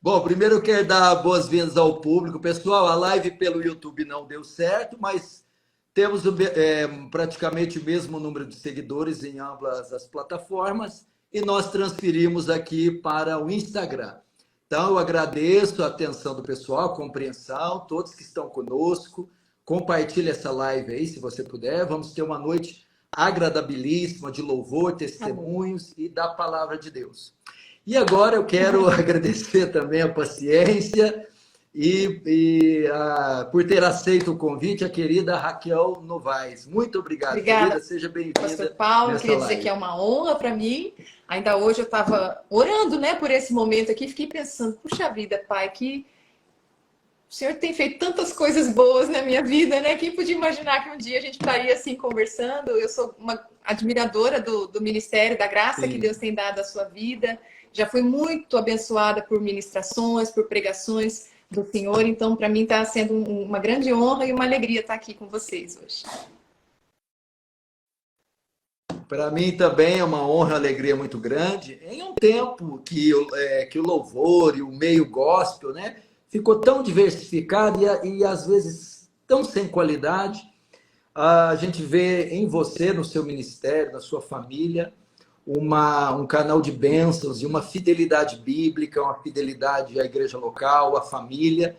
Bom, primeiro eu quero dar boas-vindas ao público. Pessoal, a live pelo YouTube não deu certo, mas temos praticamente o mesmo número de seguidores em ambas as plataformas e nós transferimos aqui para o Instagram. Então, eu agradeço a atenção do pessoal, a compreensão, todos que estão conosco. Compartilhe essa live aí, se você puder. Vamos ter uma noite agradabilíssima de louvor, testemunhos e da palavra de Deus. E agora eu quero agradecer também a paciência por ter aceito o convite, a querida Raquel Novaes. Muito obrigado, Obrigada, querida. Seja bem-vinda. Pastor Paulo. Queria dizer live. que é uma honra para mim. Ainda hoje eu estava orando, né, por esse momento aqui. Fiquei pensando, puxa vida, Pai, que o Senhor tem feito tantas coisas boas na minha vida, né? Quem podia imaginar que um dia a gente estaria assim conversando? Eu sou uma admiradora do Ministério, da graça Sim. que Deus tem dado à sua vida. Já fui muito abençoada por ministrações, por pregações do Senhor. Então, para mim está sendo uma grande honra e uma alegria estar aqui com vocês hoje. Para mim também é uma honra e alegria muito grande. Em um tempo que o louvor e o meio gospel, né, ficou tão diversificado e às vezes tão sem qualidade, a gente vê em você, no seu ministério, na sua família, um canal de bênçãos e uma fidelidade bíblica, uma fidelidade à igreja local, à família,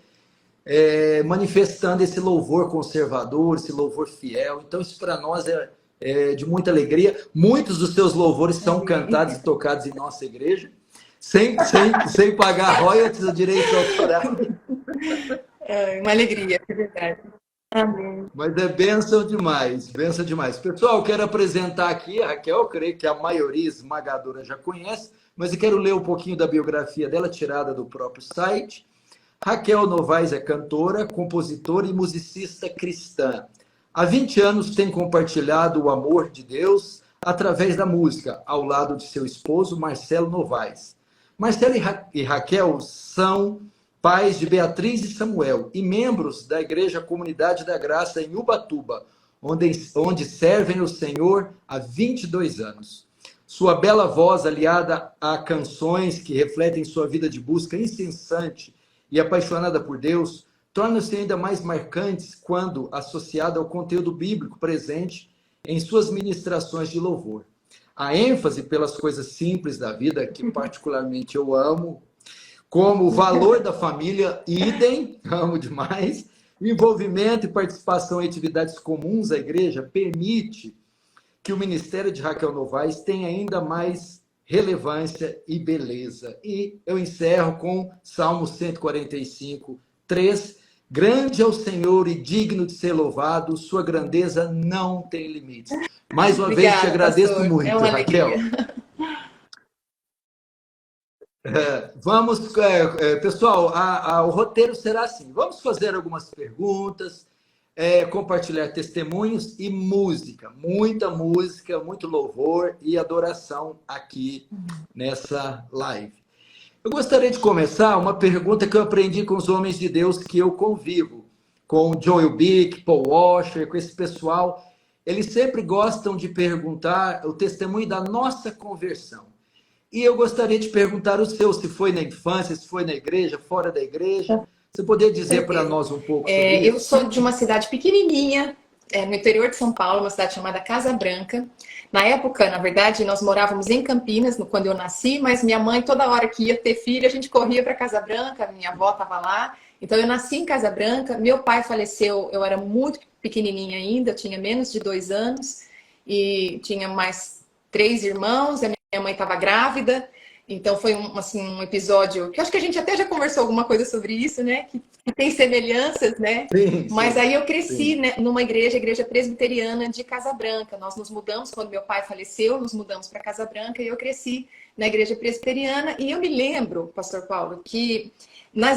manifestando esse louvor conservador, esse louvor fiel. Então, isso para nós é de muita alegria. Muitos dos seus louvores são cantados e tocados em nossa igreja, sem pagar royalties ou direito autoral. É uma alegria, é verdade. Amém. Mas é bênção demais, bênção demais. Pessoal, eu quero apresentar aqui a Raquel, eu creio que a maioria esmagadora já conhece, mas eu quero ler um pouquinho da biografia dela, tirada do próprio site. Raquel Novaes é cantora, compositora e musicista cristã. Há 20 anos tem compartilhado o amor de Deus através da música, ao lado de seu esposo, Marcelo Novaes. Marcelo e Raquel são pais de Beatriz e Samuel e membros da Igreja Comunidade da Graça em Ubatuba, onde servem o Senhor há 22 anos. Sua bela voz, aliada a canções que refletem sua vida de busca incessante e apaixonada por Deus, torna-se ainda mais marcantes quando associada ao conteúdo bíblico presente em suas ministrações de louvor. A ênfase pelas coisas simples da vida, que particularmente eu amo, como o valor da família, idem, amo demais, o envolvimento e participação em atividades comuns à igreja permite que o ministério de Raquel Novaes tenha ainda mais relevância e beleza. E eu encerro com Salmo 145, 3. Grande é o Senhor e digno de ser louvado, sua grandeza não tem limites. Mais uma vez, te agradeço pastor. muito, Raquel. Vamos, pessoal, o roteiro será assim. Vamos fazer algumas perguntas, compartilhar testemunhos e música. Muita música, muito louvor e adoração aqui nessa live. Eu gostaria de começar uma pergunta que eu aprendi com os homens de Deus que eu convivo, com Joel Bick, Paul Washer, com esse pessoal. Eles sempre gostam de perguntar o testemunho da nossa conversão. E eu gostaria de perguntar o seu, se foi na infância, se foi na igreja, fora da igreja. Você poderia dizer para nós um pouco sobre isso? Eu sou de uma cidade pequenininha, no interior de São Paulo, uma cidade chamada Casa Branca. Na época, na verdade, nós morávamos em Campinas, quando eu nasci, mas minha mãe, toda hora que ia ter filho, a gente corria para Casa Branca, minha avó estava lá. Então, eu nasci em Casa Branca, meu pai faleceu, eu era muito pequenininha ainda, eu tinha menos de 2 anos, e tinha mais 3 irmãos, a minha mãe estava grávida. Então foi um episódio que eu acho que a gente até já conversou alguma coisa sobre isso, né? Que tem semelhanças, né? Sim, Mas aí eu cresci, né, numa igreja presbiteriana de Casa Branca. Nós nos mudamos, quando meu pai faleceu, nos mudamos para Casa Branca e eu cresci na igreja presbiteriana. E eu me lembro, pastor Paulo, que na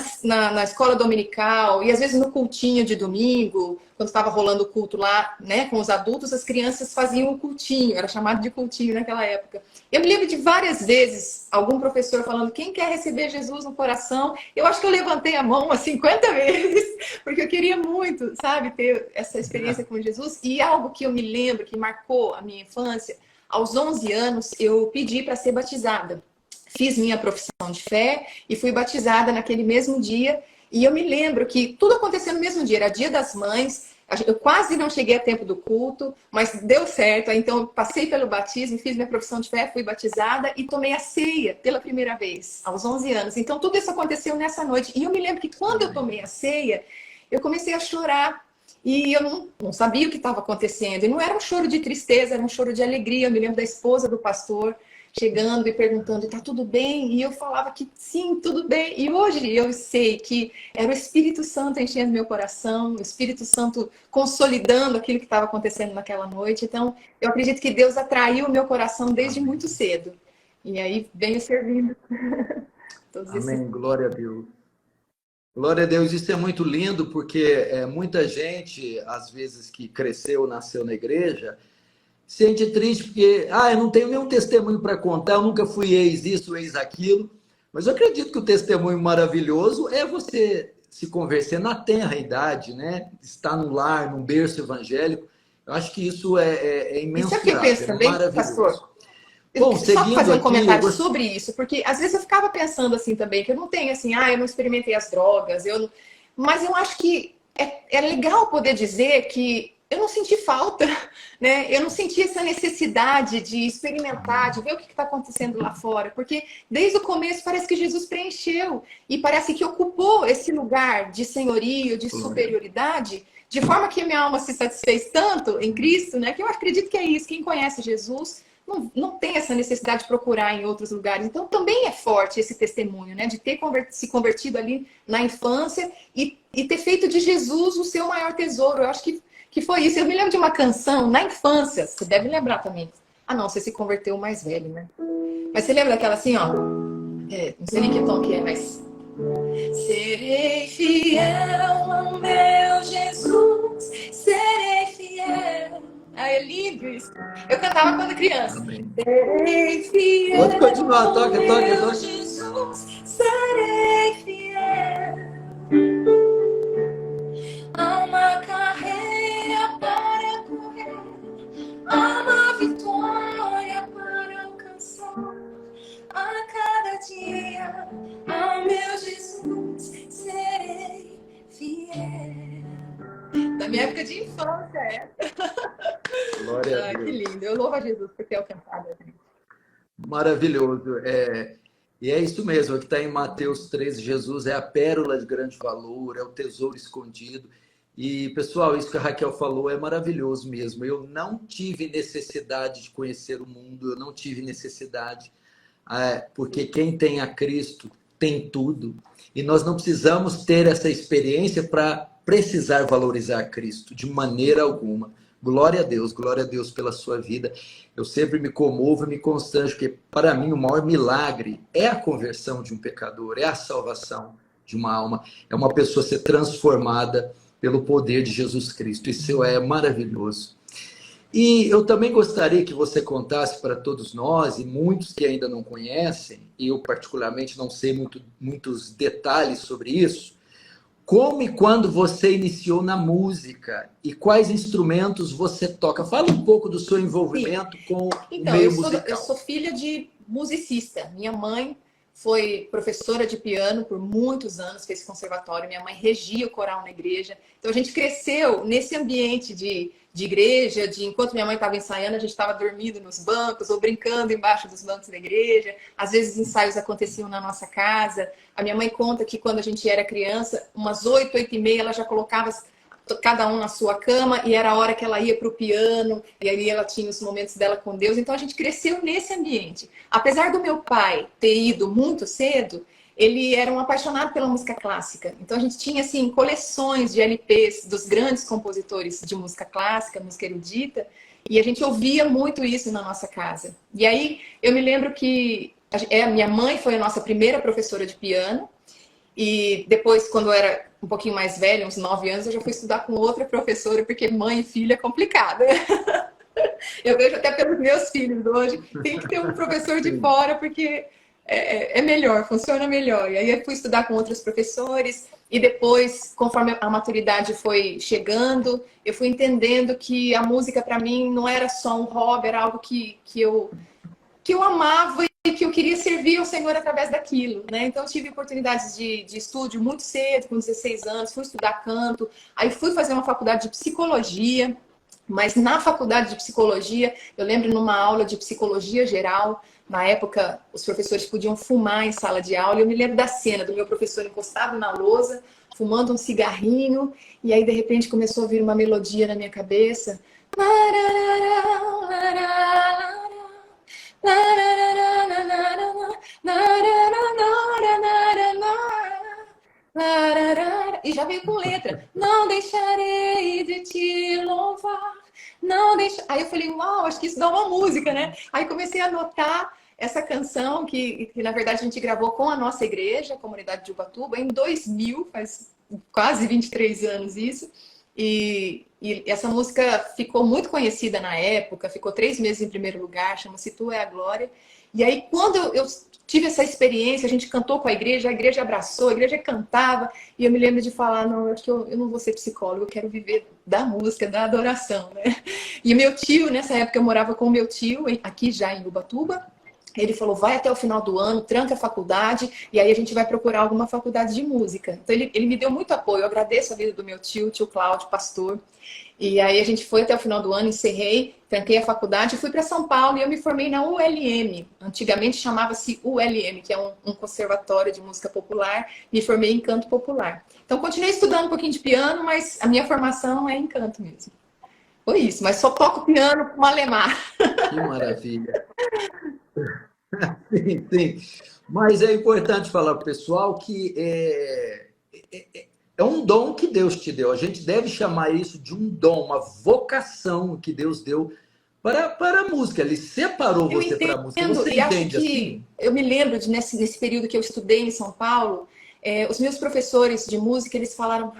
escola dominical e às vezes no cultinho de domingo, quando estava rolando o culto lá, né, com os adultos, as crianças faziam o cultinho, era chamado de cultinho naquela época. Eu me lembro de várias vezes algum professor falando: quem quer receber Jesus no coração? Eu acho que eu levantei a mão umas 50 vezes, porque eu queria muito, sabe, ter essa experiência com Jesus. E algo que eu me lembro, que marcou a minha infância, aos 11 anos eu pedi para ser batizada. fiz minha profissão de fé e fui batizada naquele mesmo dia. E eu me lembro que tudo aconteceu no mesmo dia, era Dia das Mães. Eu quase não cheguei a tempo do culto, mas deu certo. Então, eu passei pelo batismo, fiz minha profissão de fé, fui batizada e tomei a ceia pela primeira vez, aos 11 anos. Então, tudo isso aconteceu nessa noite. E eu me lembro que quando eu tomei a ceia, eu comecei a chorar. E eu não sabia o que estava acontecendo. E não era um choro de tristeza, era um choro de alegria. Eu me lembro da esposa do pastor chegando e perguntando, tá tudo bem? E eu falava que sim, tudo bem. E hoje eu sei que era o Espírito Santo enchendo meu coração, o Espírito Santo consolidando aquilo que estava acontecendo naquela noite. Então, eu acredito que Deus atraiu o meu coração desde muito cedo. E aí venho servindo. Todos esses... Amém, glória a Deus. Glória a Deus, isso é muito lindo, porque muita gente, às vezes, que cresceu, nasceu na igreja, sente triste porque, eu não tenho nenhum testemunho para contar, eu nunca fui ex isso, ex aquilo. Mas eu acredito que o testemunho maravilhoso é você se converter na tenra idade, né? Estar num lar, num berço evangélico. Eu acho que isso é imensurável, isso é o que eu penso também, maravilhoso. pastor. Bom, só fazer um comentário aqui, sobre isso, porque às vezes eu ficava pensando assim também, que eu não tenho assim, eu não experimentei as drogas, mas eu acho que é legal poder dizer que eu não senti falta, né? Eu não senti essa necessidade de experimentar, de ver o que está acontecendo lá fora, porque desde o começo parece que Jesus preencheu e parece que ocupou esse lugar de senhorio, de superioridade, de forma que minha alma se satisfez tanto em Cristo, né? Que eu acredito que é isso. Quem conhece Jesus não tem essa necessidade de procurar em outros lugares. Então, também é forte esse testemunho, né? De ter se convertido ali na infância e ter feito de Jesus o seu maior tesouro. Eu acho que foi isso. Eu me lembro de uma canção na infância, você deve lembrar também. Não, você se converteu mais velho, né? Mas você lembra daquela assim, ó? Não sei nem que tom que é, mas... Serei fiel ao meu Jesus, serei fiel. É lindo isso. Eu cantava quando criança. Amém. Serei fiel. Pode continuar, toca. Jesus, serei fiel. Há uma carreira para correr, há uma vitória para alcançar. A cada dia, ao meu Jesus, serei fiel. Da minha época de infância, Glória a Deus. Que lindo. Eu louvo a Jesus por ter alcançado a gente. Maravilhoso. E é isso mesmo, que está em Mateus 13, Jesus é a pérola de grande valor, é o tesouro escondido. E, pessoal, isso que a Raquel falou é maravilhoso mesmo. Eu não tive necessidade de conhecer o mundo, eu não tive necessidade, porque quem tem a Cristo tem tudo. E nós não precisamos ter essa experiência para precisar valorizar Cristo, de maneira alguma. Glória a Deus pela sua vida. Eu sempre me comovo e me constranjo, porque para mim o maior milagre é a conversão de um pecador, é a salvação de uma alma, é uma pessoa ser transformada pelo poder de Jesus Cristo. Isso é maravilhoso. E eu também gostaria que você contasse para todos nós, e muitos que ainda não conhecem, e eu particularmente não sei muitos detalhes sobre isso, como e quando você iniciou na música e quais instrumentos você toca. Fala um pouco do seu envolvimento com o meio musical. Eu sou filha de musicista. Minha mãe foi professora de piano por muitos anos, fez conservatório. Minha mãe regia o coral na igreja. Então a gente cresceu nesse ambiente de igreja, enquanto minha mãe estava ensaiando, a gente estava dormindo nos bancos ou brincando embaixo dos bancos da igreja. Às vezes ensaios aconteciam na nossa casa. A minha mãe conta que quando a gente era criança, umas 8, 8h30, ela já colocava cada um na sua cama e era a hora que ela ia para o piano e ali ela tinha os momentos dela com Deus. Então a gente cresceu nesse ambiente. Apesar do meu pai ter ido muito cedo, ele era um apaixonado pela música clássica. Então a gente tinha assim coleções de LPs dos grandes compositores de música clássica, música erudita, e a gente ouvia muito isso na nossa casa. E aí eu me lembro que minha mãe foi a nossa primeira professora de piano, e depois, quando eu era um pouquinho mais velha, uns 9 anos, eu já fui estudar com outra professora, porque mãe e filha é complicado. Eu vejo até pelos meus filhos hoje, tem que ter um professor de fora, porque é melhor, funciona melhor. E aí eu fui estudar com outros professores, e depois, conforme a maturidade foi chegando, eu fui entendendo que a música, para mim, não era só um hobby, era algo que eu amava que eu queria servir ao Senhor através daquilo, né? Então, eu tive oportunidades de estúdio muito cedo, com 16 anos, fui estudar canto, aí fui fazer uma faculdade de psicologia, mas na faculdade de psicologia, eu lembro numa aula de psicologia geral, na época os professores podiam fumar em sala de aula, e eu me lembro da cena do meu professor encostado na lousa, fumando um cigarrinho, e aí de repente começou a vir uma melodia na minha cabeça. E já veio com letra. Não deixarei de te louvar. Não deixa... Aí eu falei, uau, acho que isso dá uma música, né? Aí comecei a anotar essa canção que na verdade a gente gravou com a nossa igreja, a comunidade de Ubatuba, em 2000, faz quase 23 anos isso. E essa música ficou muito conhecida na época, ficou 3 meses em primeiro lugar, chama-se Tu é a Glória. E aí, quando eu tive essa experiência, a gente cantou com a igreja abraçou, a igreja cantava, e eu me lembro de falar, não, acho que eu não vou ser psicólogo, eu quero viver da música, da adoração, né? E meu tio, nessa época eu morava com o meu tio, aqui já em Ubatuba, ele falou, vai até o final do ano, tranca a faculdade, e aí a gente vai procurar alguma faculdade de música. Então ele me deu muito apoio, eu agradeço a vida do meu tio Cláudio, pastor. E aí a gente foi até o final do ano, encerrei, tranquei a faculdade, fui para São Paulo e eu me formei na ULM. Antigamente chamava-se ULM, que é um conservatório de música popular, me formei em canto popular. Então continuei estudando um pouquinho de piano, mas a minha formação é em canto mesmo. Foi isso, mas só toco piano com Malemar. Que maravilha. Sim, sim. Mas é importante falar para o pessoal que é um dom que Deus te deu. A gente deve chamar isso de um dom, uma vocação que Deus deu para a música. Ele separou você para a música. Você entende assim? Eu me lembro nesse período que eu estudei em São Paulo, os meus professores de música, eles falaram,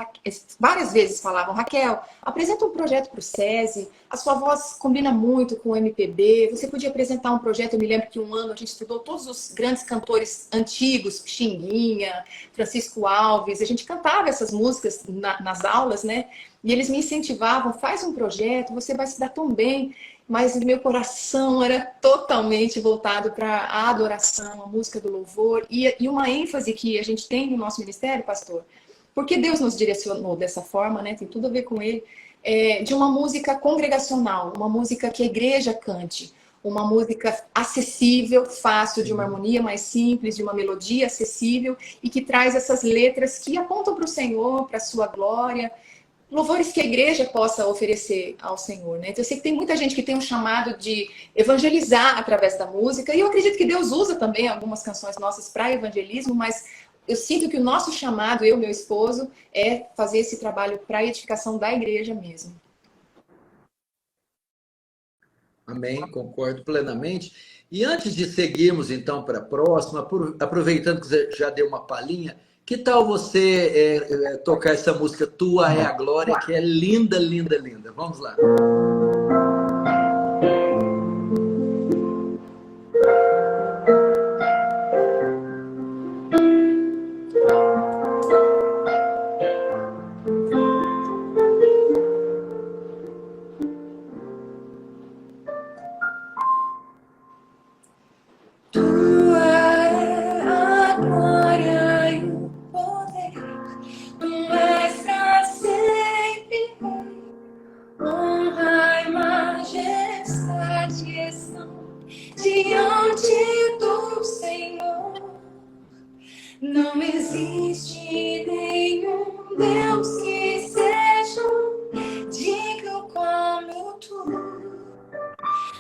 várias vezes falavam, Raquel, apresenta um projeto para o SESI, a sua voz combina muito com o MPB, você podia apresentar um projeto. Eu me lembro que um ano a gente estudou todos os grandes cantores antigos, Pixinguinha, Francisco Alves, a gente cantava essas músicas nas aulas, né? E eles me incentivavam, faz um projeto, você vai se dar tão bem. Mas o meu coração era totalmente voltado para a adoração, a música do louvor e uma ênfase que a gente tem no nosso ministério, pastor, porque Deus nos direcionou dessa forma, né? Tem tudo a ver com ele, de uma música congregacional, uma música que a igreja cante, uma música acessível, fácil, de uma harmonia mais simples, de uma melodia acessível e que traz essas letras que apontam para o Senhor, para a sua glória. Louvores que a igreja possa oferecer ao Senhor, né? Então, eu sei que tem muita gente que tem um chamado de evangelizar através da música, e eu acredito que Deus usa também algumas canções nossas para evangelismo, mas eu sinto que o nosso chamado, eu e meu esposo, é fazer esse trabalho para a edificação da igreja mesmo. Amém, concordo plenamente. E antes de seguirmos, então, para a próxima, aproveitando que você já deu uma palhinha, que tal você tocar essa música Tua é a Glória, que é linda, linda, linda. Vamos lá. Diante do Senhor, não existe nenhum Deus que seja digno como tu.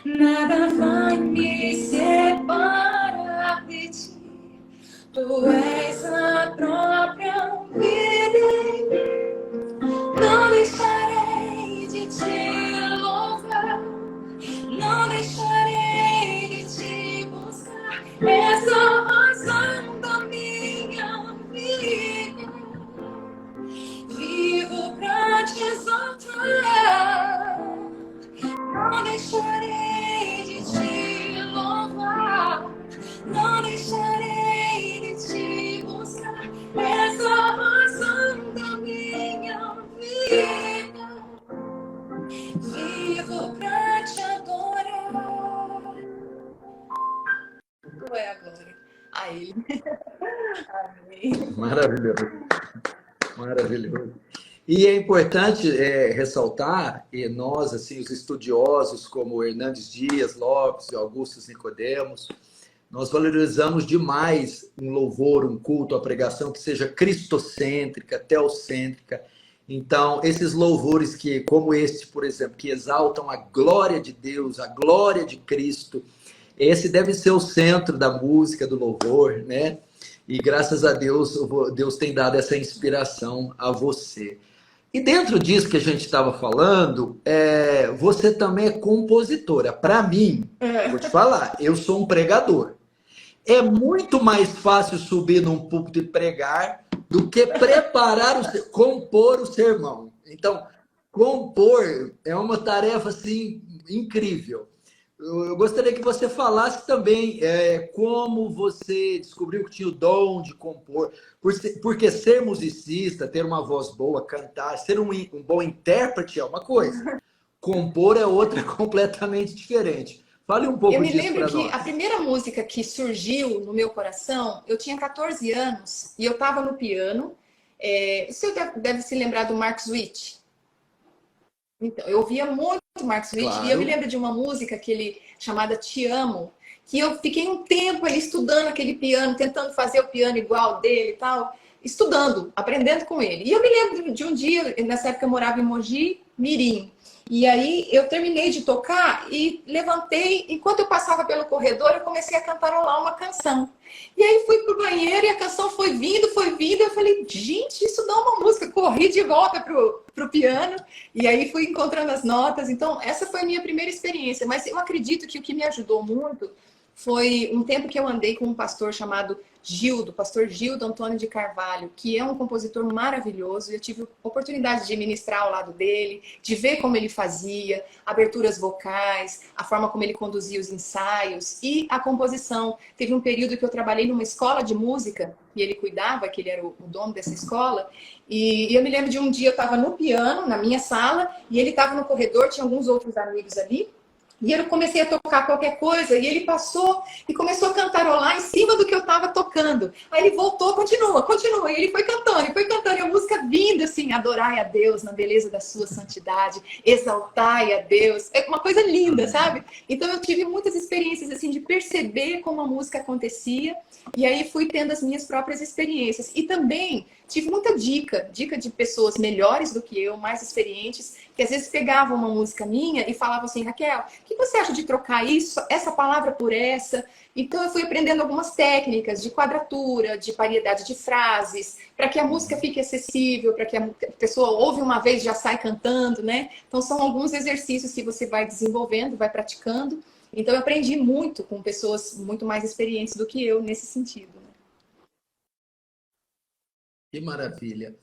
Nada vai me separar de ti. Tu és a própria vida. Não deixarei de te louvar. Não deixarei de te buscar. Essa razão da minha vida. Vivo pra te exaltar. Não deixarei de te louvar. Não deixarei de te Maravilhoso, maravilhoso. E é importante ressaltar, e nós, assim, os estudiosos como Hernandes Dias Lopes e Augusto Nicodemos, nós valorizamos demais um louvor, um culto, a pregação que seja cristocêntrica, teocêntrica. Então, esses louvores que, como este, por exemplo, que exaltam a glória de Deus, a glória de Cristo, esse deve ser o centro da música, do louvor, né? E graças a Deus, Deus tem dado essa inspiração a você. E dentro disso que a gente estava falando, você também é compositora. Para mim, vou te falar, eu sou um pregador. É muito mais fácil subir num púlpito e pregar do que compor o sermão. Então, compor é uma tarefa assim incrível. Eu gostaria que você falasse também como você descobriu que tinha o dom de compor. Porque ser musicista, ter uma voz boa, cantar, ser um bom intérprete é uma coisa. Compor é outra completamente diferente. Fale um pouco disso para nós. Eu me lembro que a primeira música que surgiu no meu coração, eu tinha 14 anos e eu estava no piano. Você deve se lembrar do Mark Witt. Então, eu ouvia muito Mark Witt, claro. E eu me lembro de uma música chamada Te Amo, que eu fiquei um tempo ali estudando aquele piano, tentando fazer o piano igual dele e tal, estudando, aprendendo com ele. E eu me lembro de um dia, nessa época eu morava em Mogi Mirim, e aí eu terminei de tocar e levantei, enquanto eu passava pelo corredor, eu comecei a cantarolar uma canção. E aí fui pro banheiro e a canção foi vindo, e eu falei, gente, isso dá uma música. Corri de volta pro piano e aí fui encontrando as notas. Então, essa foi a minha primeira experiência. Mas eu acredito que o que me ajudou muito foi um tempo que eu andei com um pastor chamado Gildo, pastor Gildo Antônio de Carvalho, que é um compositor maravilhoso. Eu tive a oportunidade de ministrar ao lado dele, de ver como ele fazia, aberturas vocais, a forma como ele conduzia os ensaios e a composição. Teve um período que eu trabalhei numa escola de música, e ele cuidava, que ele era o dono dessa escola, e eu me lembro de um dia eu estava no piano, na minha sala, e ele estava no corredor, tinha alguns outros amigos ali, e eu comecei a tocar qualquer coisa, e ele passou e começou a cantarolar em cima do que eu estava tocando. Aí ele voltou, continua, e ele foi cantando, e a música vindo assim, adorai a Deus na beleza da sua santidade, exaltai a Deus. É uma coisa linda, sabe? Então eu tive muitas experiências assim de perceber como a música acontecia, e aí fui tendo as minhas próprias experiências. E também tive muita dica de pessoas melhores do que eu, mais experientes, que às vezes pegavam uma música minha e falavam assim, Raquel, o que você acha de trocar essa palavra por essa? Então eu fui aprendendo algumas técnicas de quadratura, de variedade de frases, para que a música fique acessível, para que a pessoa ouve uma vez e já sai cantando, né? Então são alguns exercícios que você vai desenvolvendo, vai praticando. Então eu aprendi muito com pessoas muito mais experientes do que eu nesse sentido. Que maravilha.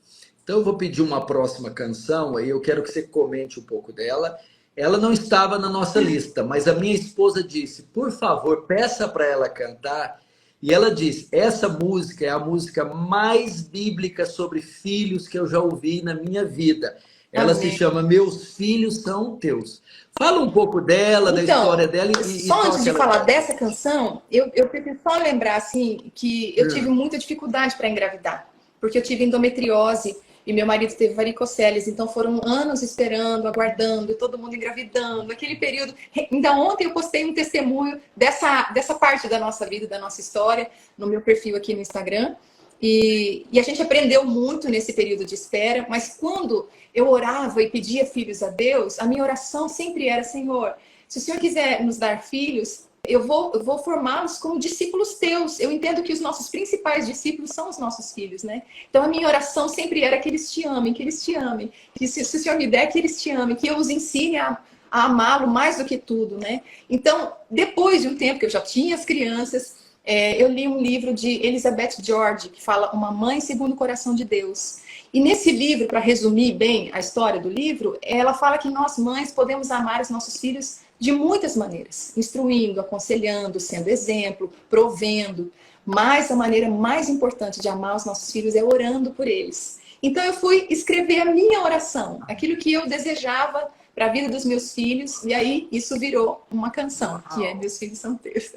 Então eu vou pedir uma próxima canção, aí eu quero que você comente um pouco dela. Ela não estava na nossa lista, mas a minha esposa disse, por favor, peça para ela cantar. E ela disse, essa música é a música mais bíblica sobre filhos que eu já ouvi na minha vida. Ela se chama Meus Filhos São Teus. Fala um pouco dela, da história dela. Só antes de falar dessa canção, eu preciso só lembrar assim, que eu tive muita dificuldade para engravidar. Porque eu tive endometriose e meu marido teve varicoceles. Então foram anos esperando, aguardando, todo mundo engravidando. Aquele período... Ainda ontem eu postei um testemunho dessa parte da nossa vida, da nossa história, no meu perfil aqui no Instagram. E a gente aprendeu muito nesse período de espera. Mas quando eu orava e pedia filhos a Deus, a minha oração sempre era, Senhor, se o Senhor quiser nos dar filhos... Eu vou formá-los como discípulos teus. Eu entendo que os nossos principais discípulos são os nossos filhos, né? Então a minha oração sempre era que eles te amem, que eles te amem. Que se o Senhor me der, que eles te amem. Que eu os ensine a amá-lo mais do que tudo, né? Então, depois de um tempo que eu já tinha as crianças, eu li um livro de Elizabeth George, que fala Uma Mãe Segundo o Coração de Deus. E nesse livro, para resumir bem a história do livro, ela fala que nós mães podemos amar os nossos filhos de muitas maneiras, instruindo, aconselhando, sendo exemplo, provendo. Mas a maneira mais importante de amar os nossos filhos é orando por eles. Então eu fui escrever a minha oração, aquilo que eu desejava para a vida dos meus filhos, e aí isso virou uma canção, que é Meus Filhos São Teus.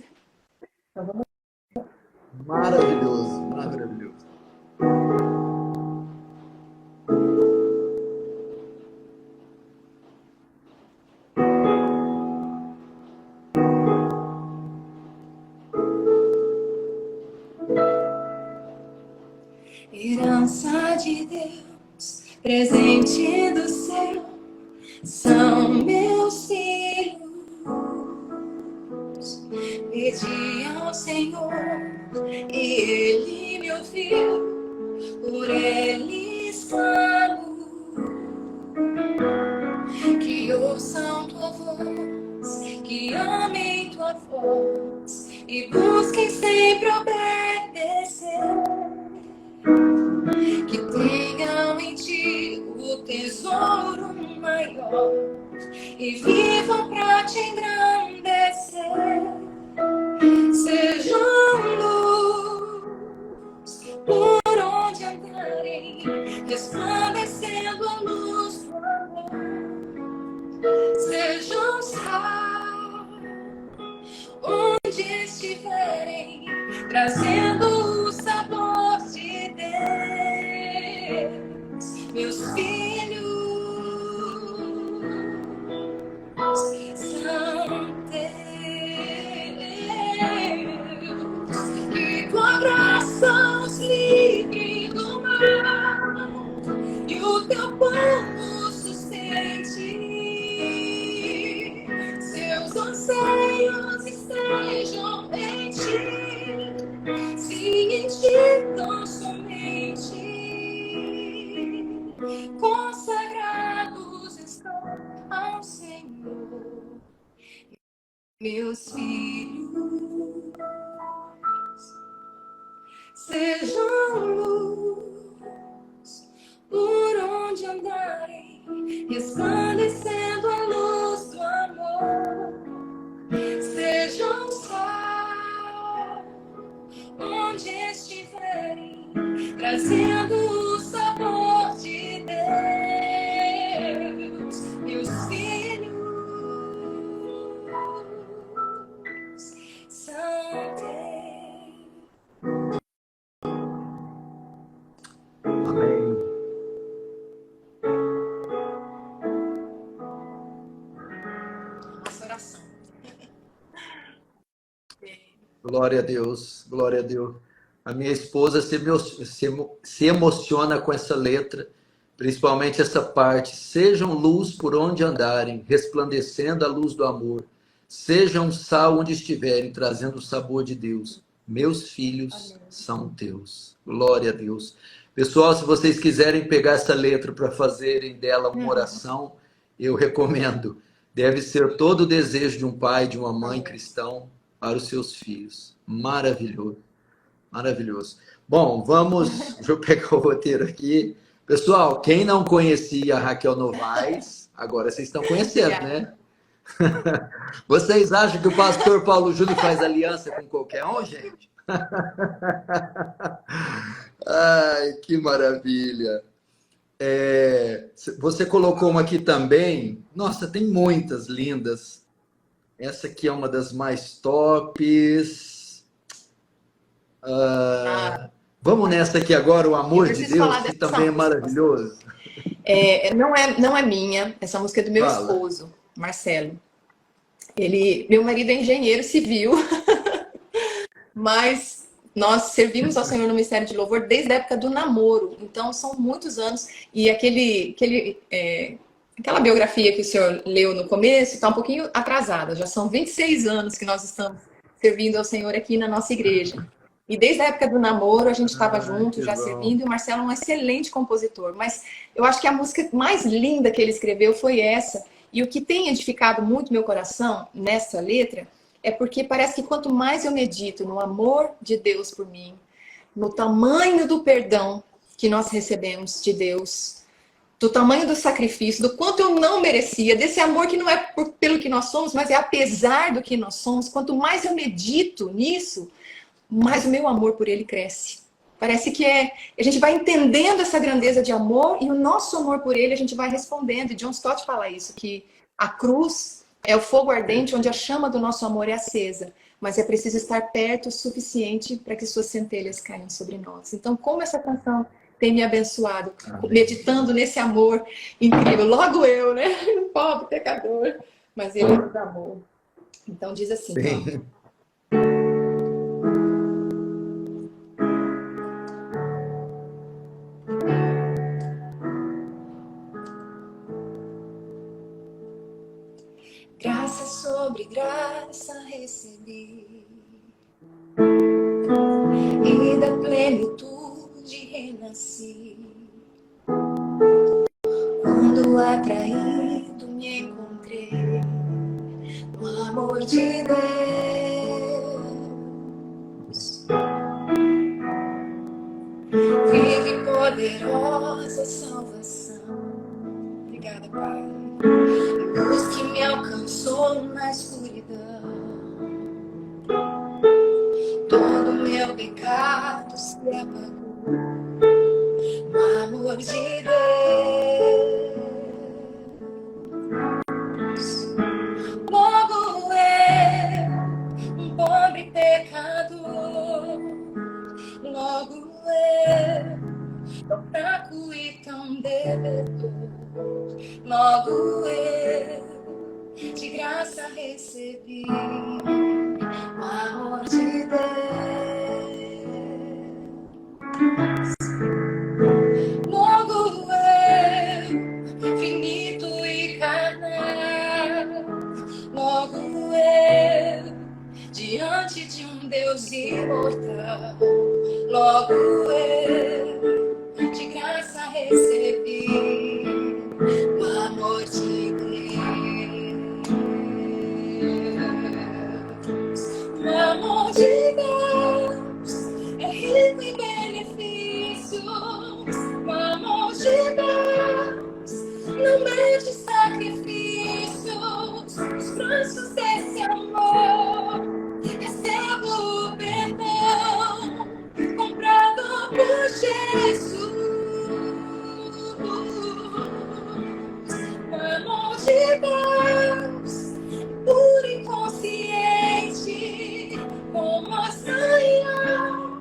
Maravilhoso, maravilhoso. herança de Deus, presente do céu, são meus filhos. Pedi ao Senhor e Ele me ouviu, por eles clamo, que ouçam tua voz, que amem tua voz e busquem sempre obedecer, que tenham em ti o tesouro maior e vivam pra te engrandecer. Sejam luz por onde andarem, resplandecendo a luz do amor. Sejam sal onde estiverem, trazendo o sabor de Deus. Meus filhos são teus, que tua graça os livre do mal e o teu povo sustente. Seus anseios estejam em ti, se em ti tão somente consagrados estão ao Senhor. Meus filhos sejam luz por onde andarem, resplandecendo a luz do amor. Sejam sal onde estiverem, trazendo o sabor de Deus. Meus filhos são teus. Amém. Nossa oração. Glória a Deus, glória a Deus. A minha esposa se emociona com essa letra, principalmente essa parte. Sejam luz por onde andarem, resplandecendo a luz do amor. Sejam sal onde estiverem, trazendo o sabor de Deus. Meus filhos são teus. Glória a Deus. Pessoal, se vocês quiserem pegar essa letra para fazerem dela uma oração, eu recomendo. Deve ser todo o desejo de um pai, de uma mãe cristão para os seus filhos. Maravilhoso. Maravilhoso. Bom, vamos... Deixa eu pegar o roteiro aqui. Pessoal, quem não conhecia a Raquel Novaes, agora vocês estão conhecendo, né? Vocês acham que o pastor Paulo Júnior faz aliança com qualquer um, gente? Ai, que maravilha. Você colocou uma aqui também. Nossa, tem muitas lindas. Essa aqui é uma das mais tops. Vamos nessa aqui agora, o amor de Deus, que também é maravilhoso. Não é minha, essa música é do meu esposo, Marcelo. Meu marido é engenheiro civil, mas nós servimos ao Senhor no Ministério de Louvor desde a época do namoro, então são muitos anos. E aquela biografia que o senhor leu no começo está um pouquinho atrasada, já são 26 anos que nós estamos servindo ao Senhor aqui na nossa igreja. E desde a época do namoro a gente estava junto, já servindo, e o Marcelo é um excelente compositor. Mas eu acho que a música mais linda que ele escreveu foi essa. E o que tem edificado muito meu coração nessa letra é porque parece que quanto mais eu medito no amor de Deus por mim, no tamanho do perdão que nós recebemos de Deus, do tamanho do sacrifício, do quanto eu não merecia, desse amor que não é pelo que nós somos, mas é apesar do que nós somos, quanto mais eu medito nisso, mais o meu amor por ele cresce. Parece que a gente vai entendendo essa grandeza de amor e o nosso amor por ele a gente vai respondendo. E John Stott fala isso, que a cruz é o fogo ardente onde a chama do nosso amor é acesa, mas é preciso estar perto o suficiente para que suas centelhas caiam sobre nós. Então, como essa canção tem me abençoado, meditando nesse amor incrível. Logo eu, né? Pobre pecador, mas ele nos amou. Então diz assim, ó. pobre graça recebi, e da plenitude renasci. Quando atraído me encontrei no amor de Deus, vive poderosa salvação. Obrigada, Pai. Luz que me alcançou na escuridão, todo meu pecado se apagou no amor de Deus. Logo eu, um pobre pecador, logo eu, tão fraco e tão devedor, logo eu, de graça recebi o amor de Deus. Logo eu, finito e carnal, logo eu, diante de um Deus imortal, logo eu, de graça recebi o amor de Deus. O amor de Deus é rico em benefícios. O amor de Deus não mede sacrifícios. Os preços desse amor, recebo o perdão comprado por Jesus. O amor de Deus, puro e consciente, como as sanhas,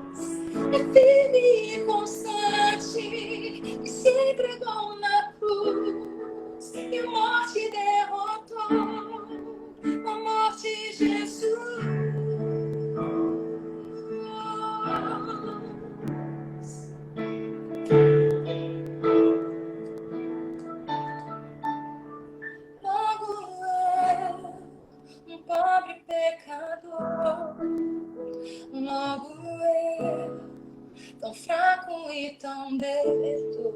é firme e constante, e se entregou na cruz, e a morte derrotou, a morte de Jesus. Pobre pecador, logo eu, tão fraco e tão devedor,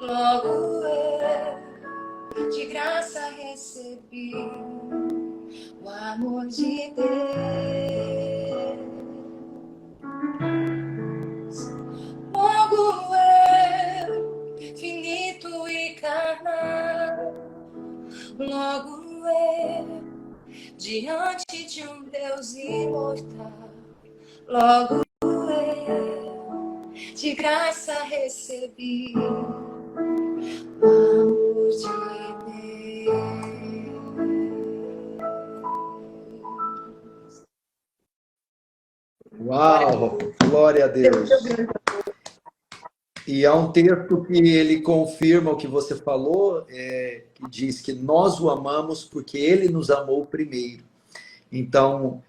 logo eu, de graça recebi o amor de Deus. Logo eu, finito e carnal, logo eu, diante de um Deus imortal, logo eu, de graça recebi o amor de Deus. Uau! Glória a Deus! E há um texto que ele confirma o que você falou, que diz que nós o amamos porque ele nos amou primeiro. Então,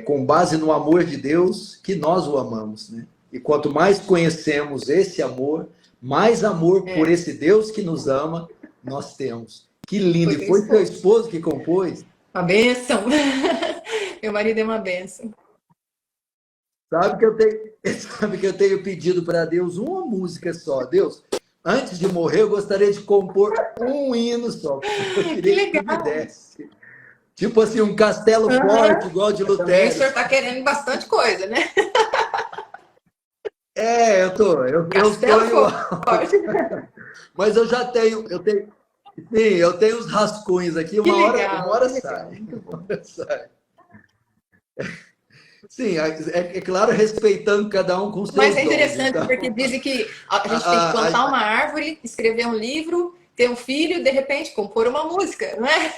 com base no amor de Deus, que nós o amamos, né? E quanto mais conhecemos esse amor, mais amor por esse Deus que nos ama, nós temos. Que lindo! E foi seu esposo que compôs? Uma bênção! Meu marido é uma bênção. Sabe que eu tenho pedido para Deus uma música só. Deus, antes de morrer, eu gostaria de compor um hino só. Eu queria que me desse. Tipo assim, um castelo forte, igual de Lutero. Também o senhor está querendo bastante coisa, né? Eu sonho. Forte. Mas eu já tenho, sim, eu tenho os rascunhos aqui, uma hora sai. Sim, é claro, respeitando cada um com seus Mas é dons, interessante, então. porque dizem que a gente tem que plantar uma árvore, escrever um livro, ter um filho e, de repente, compor uma música, não é?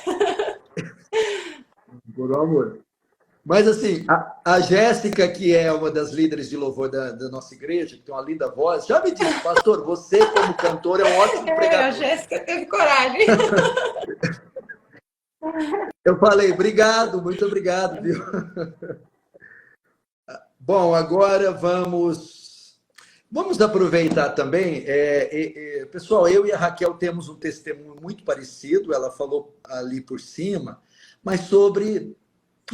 Por amor. Mas, assim, a Jéssica, que é uma das líderes de louvor da nossa igreja, que tem uma linda voz, já me disse, pastor, você, como cantor, é um ótimo pregador. A Jéssica teve coragem. Eu falei, obrigado, muito obrigado, viu? Bom, agora vamos aproveitar também. Pessoal, eu e a Raquel temos um testemunho muito parecido, ela falou ali por cima. mas sobre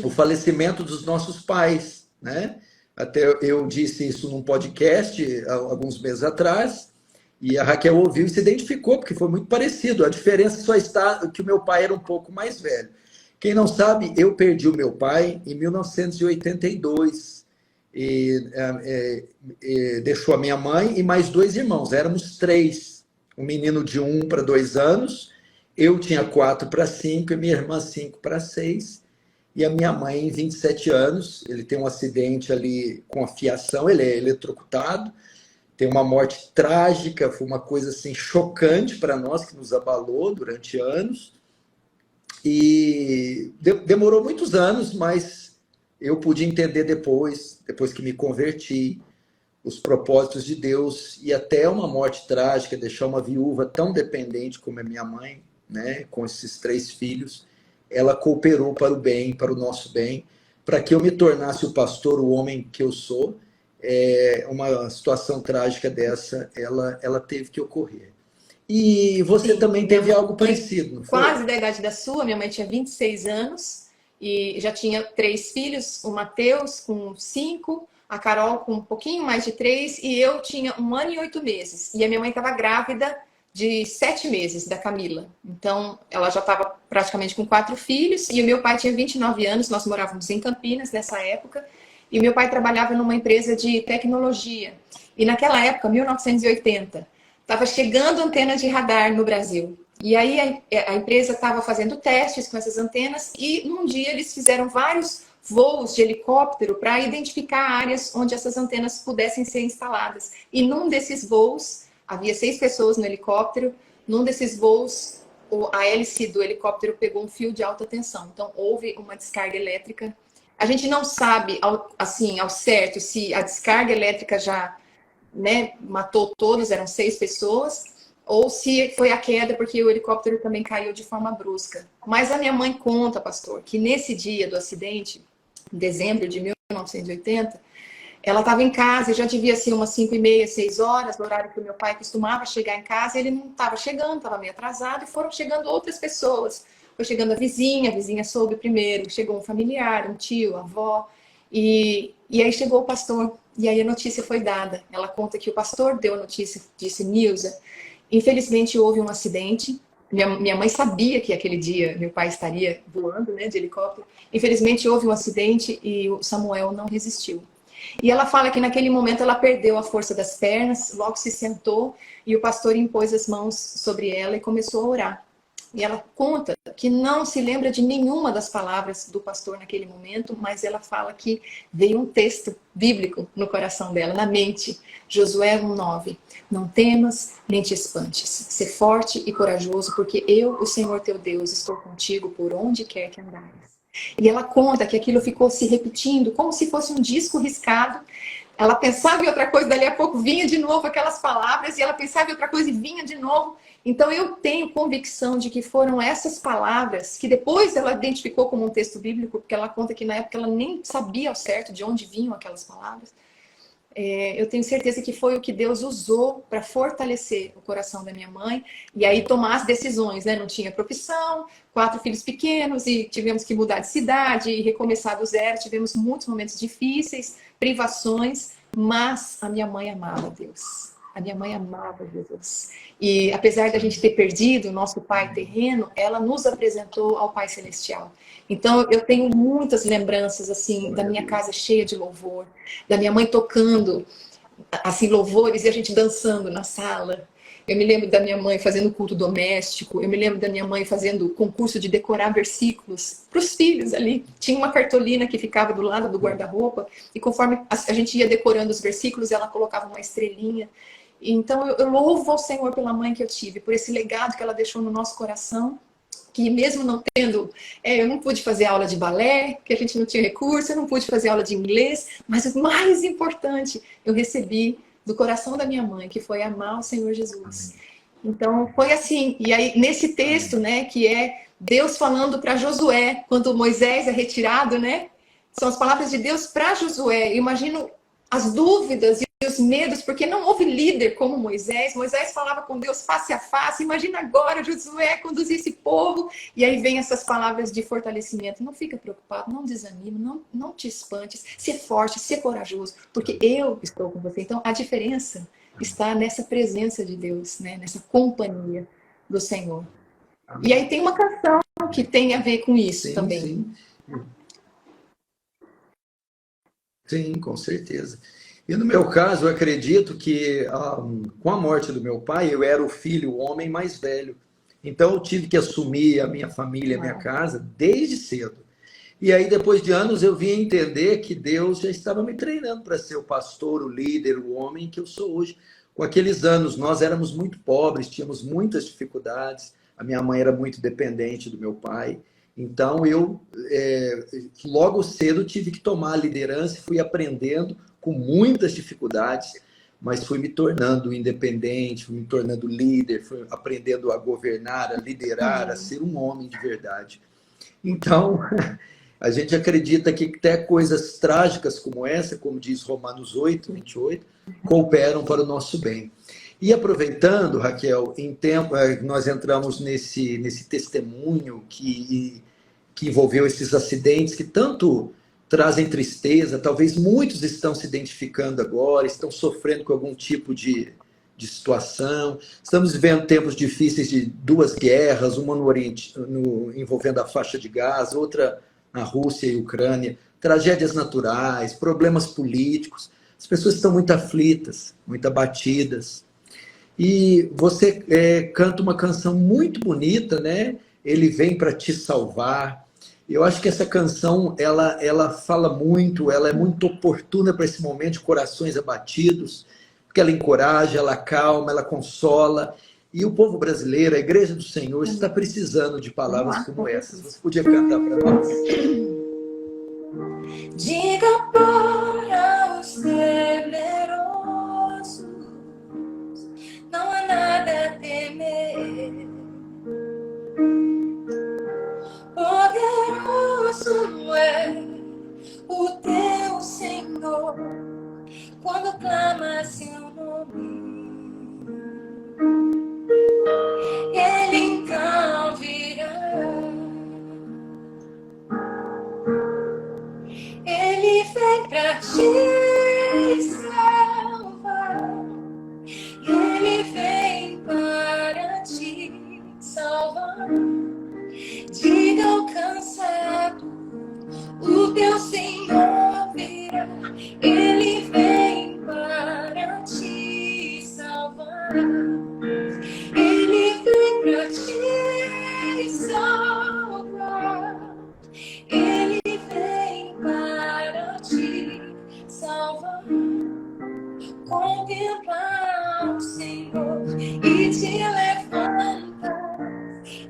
o falecimento dos nossos pais, né? Até eu disse isso num podcast alguns meses atrás, e a Raquel ouviu e se identificou, porque foi muito parecido. A diferença só está que o meu pai era um pouco mais velho. Quem não sabe, eu perdi o meu pai em 1982. Deixou a minha mãe e mais 2 irmãos. Éramos 3. Um menino de 1 para 2 anos, eu tinha 4 para 5 e minha irmã 5 para 6. E a minha mãe, em 27 anos, ele tem um acidente ali com a fiação, ele é eletrocutado, tem uma morte trágica, foi uma coisa assim chocante para nós, que nos abalou durante anos. E demorou muitos anos, mas eu pude entender depois que me converti, os propósitos de Deus, e até uma morte trágica, deixar uma viúva tão dependente como é minha mãe, né, com esses 3 filhos, ela cooperou para o bem, para o nosso bem, para que eu me tornasse o pastor, o homem que eu sou. Uma situação trágica dessa, ela teve que ocorrer. E você também teve algo parecido, não foi? Quase da idade da sua, minha mãe tinha 26 anos e já tinha 3 filhos, o Mateus com 5, a Carol com um pouquinho mais de 3 e eu tinha 1 ano e 8 meses. E a minha mãe estava grávida de 7 meses, da Camila. Então, ela já estava praticamente com 4 filhos e o meu pai tinha 29 anos, nós morávamos em Campinas nessa época, e meu pai trabalhava numa empresa de tecnologia. E naquela época, 1980, estava chegando antenas de radar no Brasil. E aí a empresa estava fazendo testes com essas antenas e num dia eles fizeram vários voos de helicóptero para identificar áreas onde essas antenas pudessem ser instaladas. E num desses voos, havia 6 pessoas no helicóptero, num desses voos a hélice do helicóptero pegou um fio de alta tensão. Então houve uma descarga elétrica. A gente não sabe ao certo se a descarga elétrica já, né, matou todos, eram 6 pessoas, ou se foi a queda porque o helicóptero também caiu de forma brusca. Mas a minha mãe conta, pastor, que nesse dia do acidente, em dezembro de 1980, ela estava em casa e já devia ser umas 5h30, 6 horas, no horário que o meu pai costumava chegar em casa, ele não estava chegando, estava meio atrasado, e foram chegando outras pessoas. Foi chegando a vizinha soube primeiro, chegou um familiar, um tio, a avó, e aí chegou o pastor, e aí a notícia foi dada. Ela conta que o pastor deu a notícia, disse: Nilza, infelizmente houve um acidente. Minha mãe sabia que aquele dia meu pai estaria voando, né, de helicóptero. Infelizmente houve um acidente e o Samuel não resistiu. E ela fala que naquele momento ela perdeu a força das pernas, logo se sentou e o pastor impôs as mãos sobre ela e começou a orar. E ela conta que não se lembra de nenhuma das palavras do pastor naquele momento, mas ela fala que veio um texto bíblico no coração dela, na mente. Josué 1:9. Não temas, nem te espantes. Ser forte e corajoso, porque eu, o Senhor teu Deus, estou contigo por onde quer que andares. E ela conta que aquilo ficou se repetindo, como se fosse um disco riscado. Ela pensava em outra coisa, dali a pouco vinha de novo aquelas palavras, e ela pensava em outra coisa e vinha de novo. Então eu tenho convicção de que foram essas palavras, que depois ela identificou como um texto bíblico, porque ela conta que na época ela nem sabia ao certo de onde vinham aquelas palavras. Eu tenho certeza que foi o que Deus usou para fortalecer o coração da minha mãe e aí tomar as decisões, né? Não tinha profissão, 4 filhos pequenos e tivemos que mudar de cidade e recomeçar do zero. Tivemos muitos momentos difíceis, privações, mas a minha mãe amava Deus. A minha mãe amava Jesus. E apesar da gente ter perdido o nosso pai terreno, ela nos apresentou ao Pai Celestial. Então eu tenho muitas lembranças assim da minha casa cheia de louvor, da minha mãe tocando assim louvores e a gente dançando na sala. Eu me lembro da minha mãe fazendo culto doméstico, eu me lembro da minha mãe fazendo concurso de decorar versículos para os filhos ali. Tinha uma cartolina que ficava do lado do guarda-roupa e conforme a gente ia decorando os versículos, ela colocava uma estrelinha. Então eu louvo ao Senhor pela mãe que eu tive, por esse legado que ela deixou no nosso coração, que mesmo não tendo, eu não pude fazer aula de balé, porque a gente não tinha recurso, eu não pude fazer aula de inglês, mas o mais importante, eu recebi do coração da minha mãe, que foi amar o Senhor Jesus. Então foi assim, e aí nesse texto, né, que é Deus falando para Josué, quando Moisés é retirado, né, são as palavras de Deus para Josué. Eu imagino as dúvidas e os medos, porque não houve líder como Moisés. Moisés falava com Deus face a face. Imagina agora Josué conduzir esse povo. E aí vem essas palavras de fortalecimento. Não fica preocupado, não desanima, não te espantes. Ser forte, ser corajoso, porque eu estou com você. Então, a diferença está nessa presença de Deus, né? Nessa companhia do Senhor. E aí tem uma canção que tem a ver com isso também. Sim. Sim, com certeza. E no meu caso, eu acredito que com a morte do meu pai, eu era o filho, o homem mais velho. Então eu tive que assumir a minha família, a minha casa, desde cedo. E aí, depois de anos, eu vim entender que Deus já estava me treinando para ser o pastor, o líder, o homem que eu sou hoje. Com aqueles anos, nós éramos muito pobres, tínhamos muitas dificuldades. A minha mãe era muito dependente do meu pai. Então, eu logo cedo tive que tomar a liderança e fui aprendendo com muitas dificuldades, mas fui me tornando independente, fui me tornando líder, fui aprendendo a governar, a liderar, a ser um homem de verdade. Então, a gente acredita que até coisas trágicas como essa, como diz Romanos 8, 28, cooperam para o nosso bem. E aproveitando, Raquel, nós entramos nesse testemunho que envolveu esses acidentes que tanto trazem tristeza, talvez muitos estão se identificando agora, estão sofrendo com algum tipo de situação. Estamos vivendo tempos difíceis de duas guerras, uma no Oriente, envolvendo a faixa de Gaza, outra na Rússia e Ucrânia, tragédias naturais, problemas políticos. As pessoas estão muito aflitas, muito abatidas. E você canta uma canção muito bonita, né? Ele vem para te salvar. Eu acho que essa canção, ela fala muito, ela é muito oportuna para esse momento de corações abatidos, porque ela encoraja, ela acalma, ela consola. E o povo brasileiro, a Igreja do Senhor, está precisando de palavras como essas. Você podia cantar para nós? Diga para os temerosos, não há nada a temer. Poderoso é o teu Senhor, quando clama seu nome. Ele então virá. Ele vem pra te salvar. Ele vem para te salvar. Diga ao cansado, o teu Senhor virá. Ele vem para te salvar. Ele vem para te salvar. Ele vem para te salvar. Contemplar o Senhor e te levantar.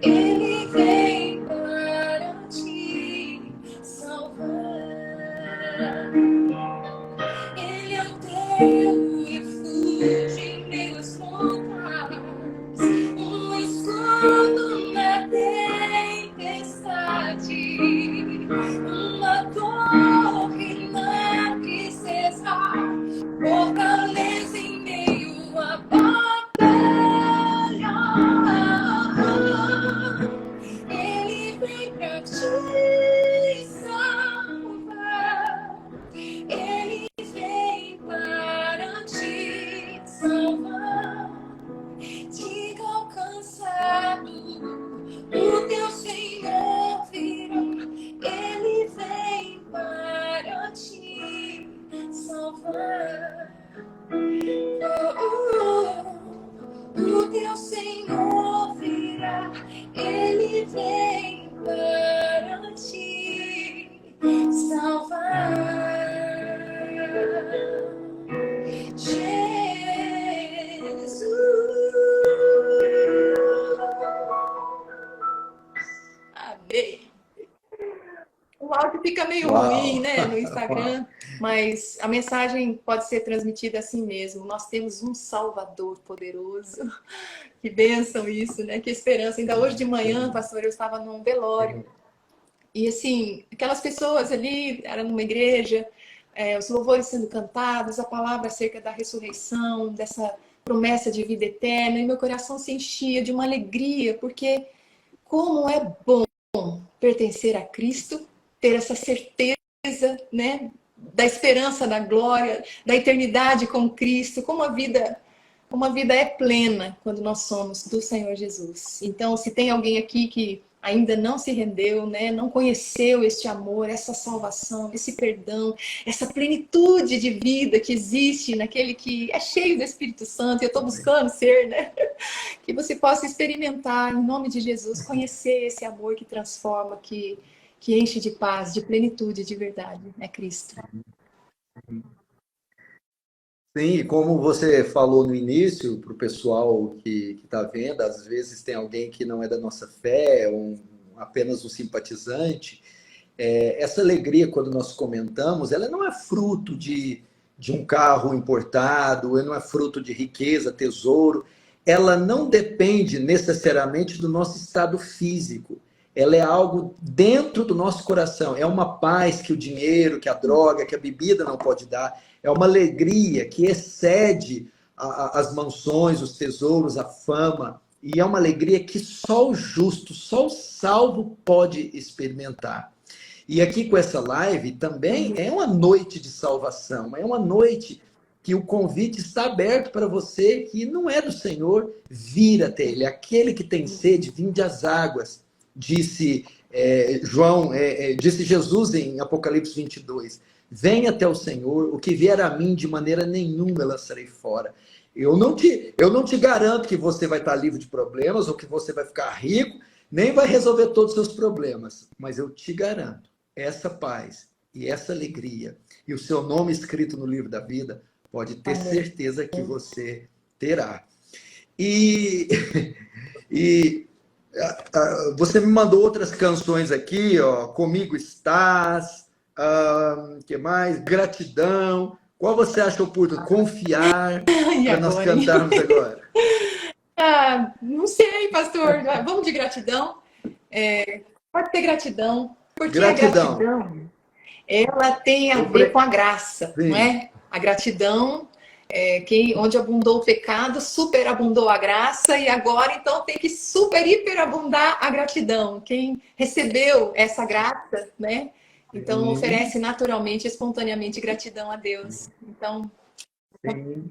Ele vem para te salvar. Ele é o teu refúgio em meio às montanhas, um escudo na tempestade, uma torre na que cessar, fortaleza em meio à batalha. Ele vem pra te salvar. Ele vem para te salvar. Diga ao cansado, o teu Senhor virá. Ele vem para te salvar. O teu Senhor virá. Ele vem para te salvar. Amém. O áudio fica meio ruim, né, no Instagram, mas a mensagem pode ser transmitida assim mesmo. Nós temos um Salvador poderoso. Que bênção isso, né? Que esperança. Ainda hoje de manhã, pastor, eu estava num velório. E assim, aquelas pessoas ali, era numa igreja, os louvores sendo cantados, a palavra acerca da ressurreição, dessa promessa de vida eterna, e meu coração se enchia de uma alegria, porque como é bom pertencer a Cristo, ter essa certeza, né, da esperança da glória, da eternidade com Cristo, como uma vida é plena quando nós somos do Senhor Jesus. Então, se tem alguém aqui que ainda não se rendeu, né, não conheceu este amor, essa salvação, esse perdão, essa plenitude de vida que existe naquele que é cheio do Espírito Santo, e eu estou buscando ser, né, que você possa experimentar, em nome de Jesus, conhecer esse amor que transforma, que enche de paz, de plenitude, de verdade, é Cristo. Sim, e como você falou no início, para o pessoal que está vendo, às vezes tem alguém que não é da nossa fé, apenas um simpatizante. Essa alegria, quando nós comentamos, ela não é fruto de um carro importado, ela não é fruto de riqueza, tesouro. Ela não depende necessariamente do nosso estado físico. Ela é algo dentro do nosso coração. É uma paz que o dinheiro, que a droga, que a bebida não pode dar. É uma alegria que excede as mansões, os tesouros, a fama. E é uma alegria que só o justo, só o salvo pode experimentar. E aqui com essa live também é uma noite de salvação, é uma noite que o convite está aberto para você que não é do Senhor, vir até Ele. Aquele que tem sede, vinde às águas, disse disse Jesus em Apocalipse 22. Venha até o Senhor, o que vier a mim de maneira nenhuma eu lançarei fora. Eu não te garanto que você vai estar livre de problemas ou que você vai ficar rico, nem vai resolver todos os seus problemas, mas eu te garanto, essa paz e essa alegria e o seu nome escrito no livro da vida, pode ter certeza que você terá. E, e você me mandou outras canções aqui, ó, Comigo Estás, que mais? Gratidão. Qual você acha oportuno? Confiar, para nós cantarmos agora. Não sei, pastor. Vamos de gratidão? Pode ter gratidão. Porque Gratidão. A gratidão, ela tem a ver com a graça, não é? A gratidão, onde abundou o pecado, superabundou a graça, e agora, então, tem que super, hiperabundar a gratidão. Quem recebeu essa graça, né? Então, oferece naturalmente, espontaneamente gratidão a Deus. Então... Sim.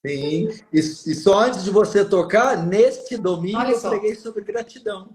Sim, e só antes de você tocar, neste domingo eu preguei sobre gratidão.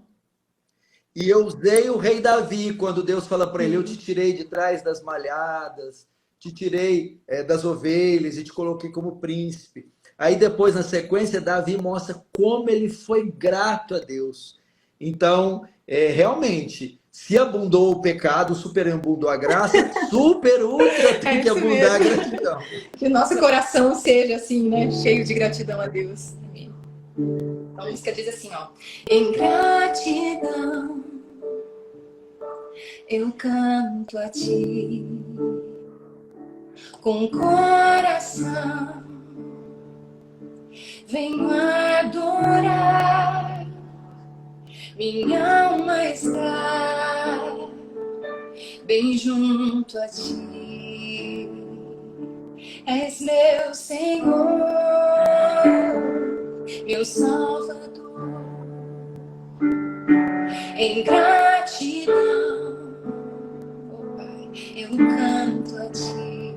E eu usei o rei Davi, quando Deus fala para ele, eu te tirei de trás das malhadas, te tirei das ovelhas e te coloquei como príncipe. Aí depois, na sequência, Davi mostra como ele foi grato a Deus. Então, realmente, se abundou o pecado, superabundou a graça, super, ultra, tem que abundar mesmo. a gratidão. Que o nosso coração seja assim, né? Cheio de gratidão a Deus. Amém. Então, a música diz assim, ó. Em gratidão, eu canto a ti, com o coração, venho adorar, minha alma está bem junto a ti, és meu Senhor, meu Salvador. Em gratidão, oh Pai, eu canto a ti,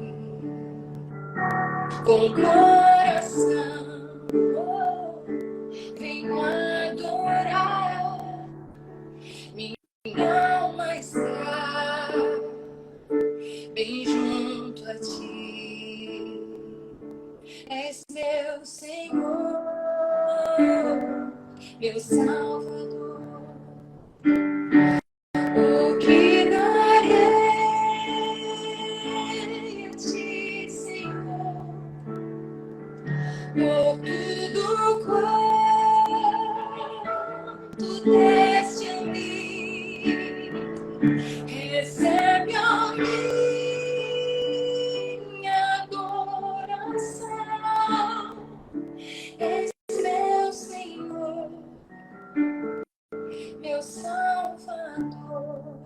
com o coração, oh, venho adorar, minha alma está bem junto a ti, és meu Senhor, meu Salvador. O que darei a ti, Senhor, por tudo quanto deste a mim? Recebe a minha adoração, és meu Senhor, meu Salvador.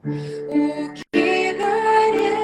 O que darei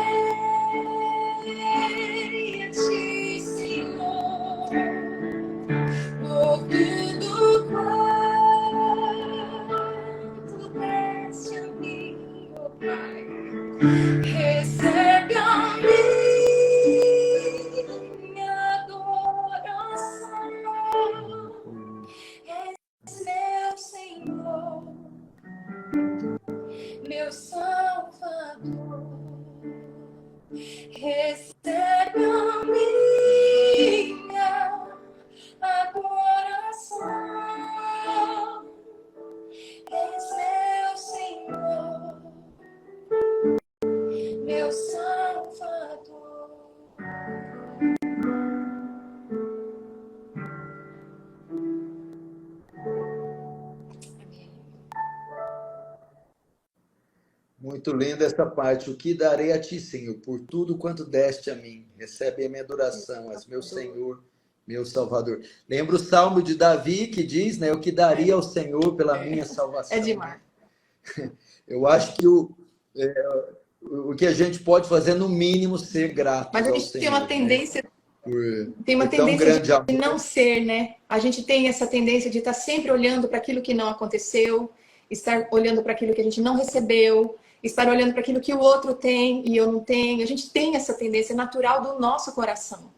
Muito linda essa parte. O que darei a ti, Senhor, por tudo quanto deste a mim. Recebe a minha adoração, és meu Senhor, meu Salvador. Lembra o Salmo de Davi que diz, né? O que daria ao Senhor pela minha salvação. É demais. Eu acho que o que a gente pode fazer, no mínimo, ser grato Mas a ao gente Senhor. tem uma tendência, Né? Por tem uma tão tendência grande de amor. não ser, né? A gente tem essa tendência de estar sempre olhando para aquilo que não aconteceu, estar olhando para aquilo que a gente não recebeu, estar olhando para aquilo que o outro tem e eu não tenho. A gente tem essa tendência natural do nosso coração.